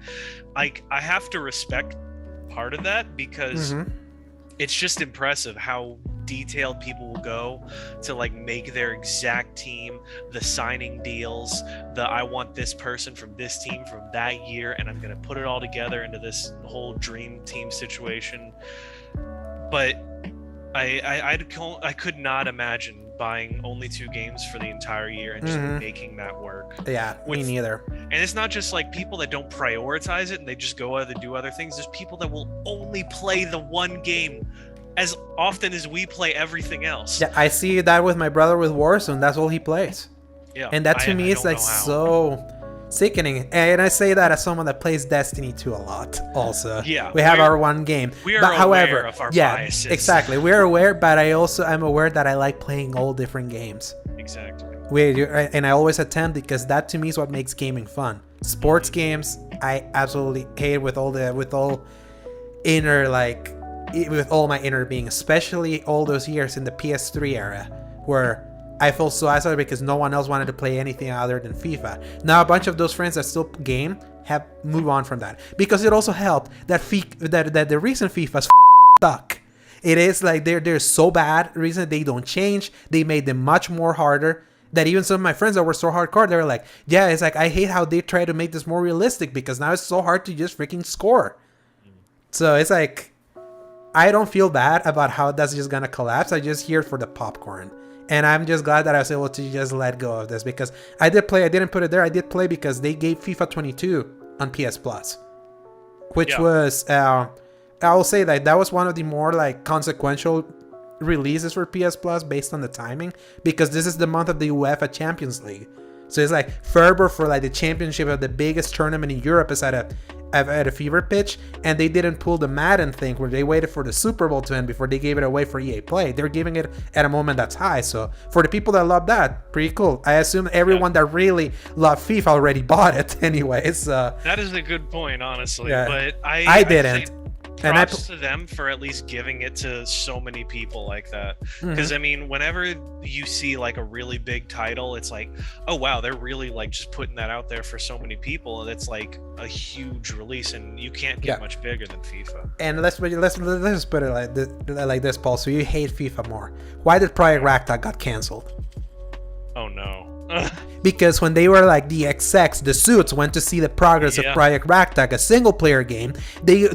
like, I have to respect part of that, because it's just impressive how detailed people will go to like make their exact team, the signing deals, the I want this person from this team from that year, and I'm gonna put it all together into this whole dream team situation. But I could not imagine buying only 2 games for the entire year and just making that work. Yeah, me neither. And it's not just like people that don't prioritize it and they just go out and do other things. There's people that will only play the one game as often as we play everything else. Yeah, I see that with my brother with Warzone. That's all he plays. Yeah, and that to me is like so sickening. And I say that as someone that plays Destiny 2 a lot also. Yeah, we have our one game. We are aware of our biases. Exactly. We're aware, but I'm aware that I like playing all different games. Exactly. And I always attempt, because that to me is what makes gaming fun. Sports games, I absolutely hate with all inner, like, with all my inner being, especially all those years in the PS3 era where I felt so isolated because no one else wanted to play anything other than FIFA. Now a bunch of those friends that still game have moved on from that, because it also helped that the recent FIFA's stuck. It is like they're so bad. The reason they don't change, they made them much more harder. That even some of my friends that were so hardcore, they were like, yeah, it's like, I hate how they try to make this more realistic, because now it's so hard to just freaking score. So it's like, I don't feel bad about how that's just gonna collapse. I just here for the popcorn. And I'm just glad that I was able to just let go of this, because I did play. I didn't put it there. I did play because they gave FIFA 22 on PS Plus, which was, I will say that was one of the more like consequential releases for PS Plus based on the timing, because this is the month of the UEFA Champions League. So it's like fervor for like the championship of the biggest tournament in Europe is at a fever pitch, and they didn't pull the Madden thing where they waited for the Super Bowl to end before they gave it away for EA Play. They're giving it at a moment that's high. So for the people that love that, pretty cool. I assume everyone that really loved FIFA already bought it anyways. That is a good point, honestly. Yeah. But I didn't. props to them for at least giving it to so many people like that. Because I mean, whenever you see like a really big title, it's like, oh wow, they're really like just putting that out there for so many people, and it's like a huge release, and you can't get much bigger than FIFA. And let's just put it like this, Paul. So you hate FIFA more. Why did Project Ragtag got canceled? Oh no. Because when they were like the execs, the suits went to see the progress of Project Ragtag, a single player game. They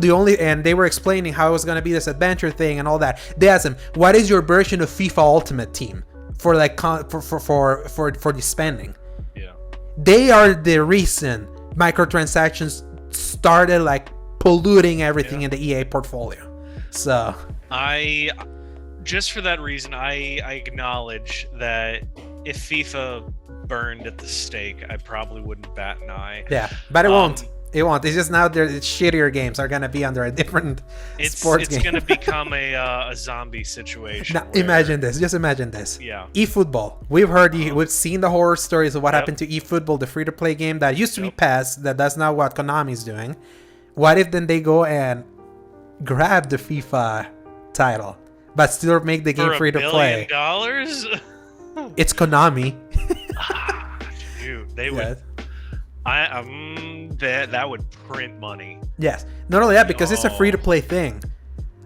were explaining how it was going to be this adventure thing and all that. They asked them, "What is your version of FIFA Ultimate Team for like for the spending?" Yeah, they are the reason microtransactions started like polluting everything in the EA portfolio. So just for that reason, I acknowledge that if FIFA burned at the stake, I probably wouldn't bat an eye. Yeah, but it won't. It won't. It's just now the shittier games are gonna be under a different sports game. It's gonna become a zombie situation. Now, imagine this. Just imagine this. Yeah. eFootball. We've seen the horror stories of what happened to eFootball, the free-to-play game that used to be PES. That's not what Konami's doing. What if then they go and grab the FIFA title, but still make the game free to play? $1 billion? It's Konami. Dude, they would. That would print money. Yes. Not only that, because it's a free to play thing,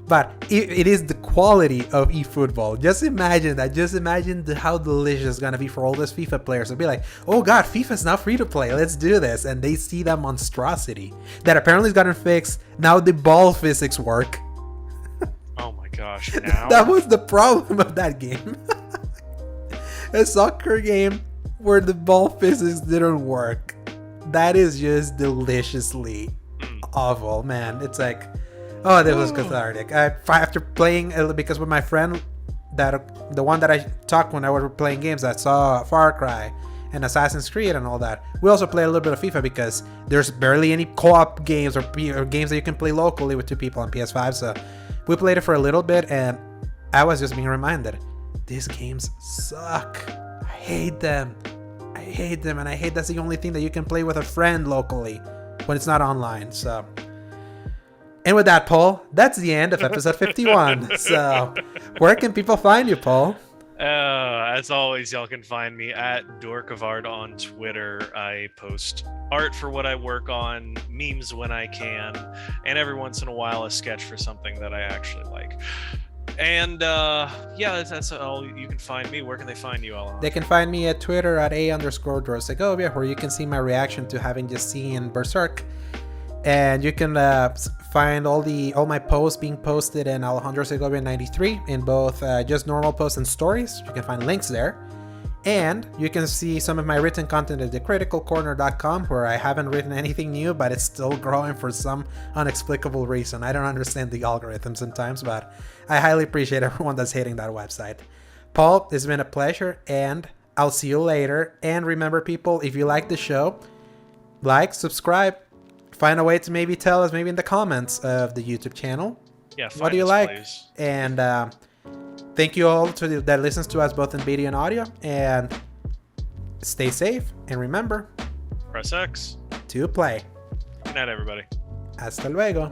but it is the quality of eFootball. Just imagine that. Just imagine how delicious it's gonna be for all those FIFA players. They'll be like, "Oh God, FIFA's now free to play. Let's do this." And they see that monstrosity that apparently has gotten fixed. Now the ball physics work. Oh my gosh! Now that was the problem of that game. A soccer game where the ball physics didn't work. That is just deliciously awful, man. It's like, oh, this was cathartic. After playing, because with my friend, the one that I talked when I was playing games, I saw Far Cry and Assassin's Creed and all that. We also play a little bit of FIFA because there's barely any co-op games or games that you can play locally with two people on PS5. So we played it for a little bit, and I was just being reminded, these games suck. I hate them, and I hate that's the only thing that you can play with a friend locally when it's not online. So, and with that, Paul, that's the end of episode 51. So, where can people find you, Paul? As always, y'all can find me at Dork of Art on Twitter. I post art for what I work on, memes when I can, and every once in a while a sketch for something that I actually like. And that's all you can find me. Where can they find you, Alejandro? They can find me at Twitter at @A_Drosegovia, where you can see my reaction to having just seen Berserk. And you can find all my posts being posted in Alejandro Segovia 93 in both just normal posts and stories. You can find links there. And you can see some of my written content at thecriticalcorner.com, where I haven't written anything new, but it's still growing for some inexplicable reason. I don't understand the algorithm sometimes, but I highly appreciate everyone that's hitting that website. Paul, it's been a pleasure, and I'll see you later. And remember, people, if you like the show, like, subscribe, find a way to maybe tell us maybe in the comments of the YouTube channel. Yeah, what do you like? Please. And thank you all that listens to us both in video and audio, and stay safe, and remember, press X to play. Good night, everybody. Hasta luego.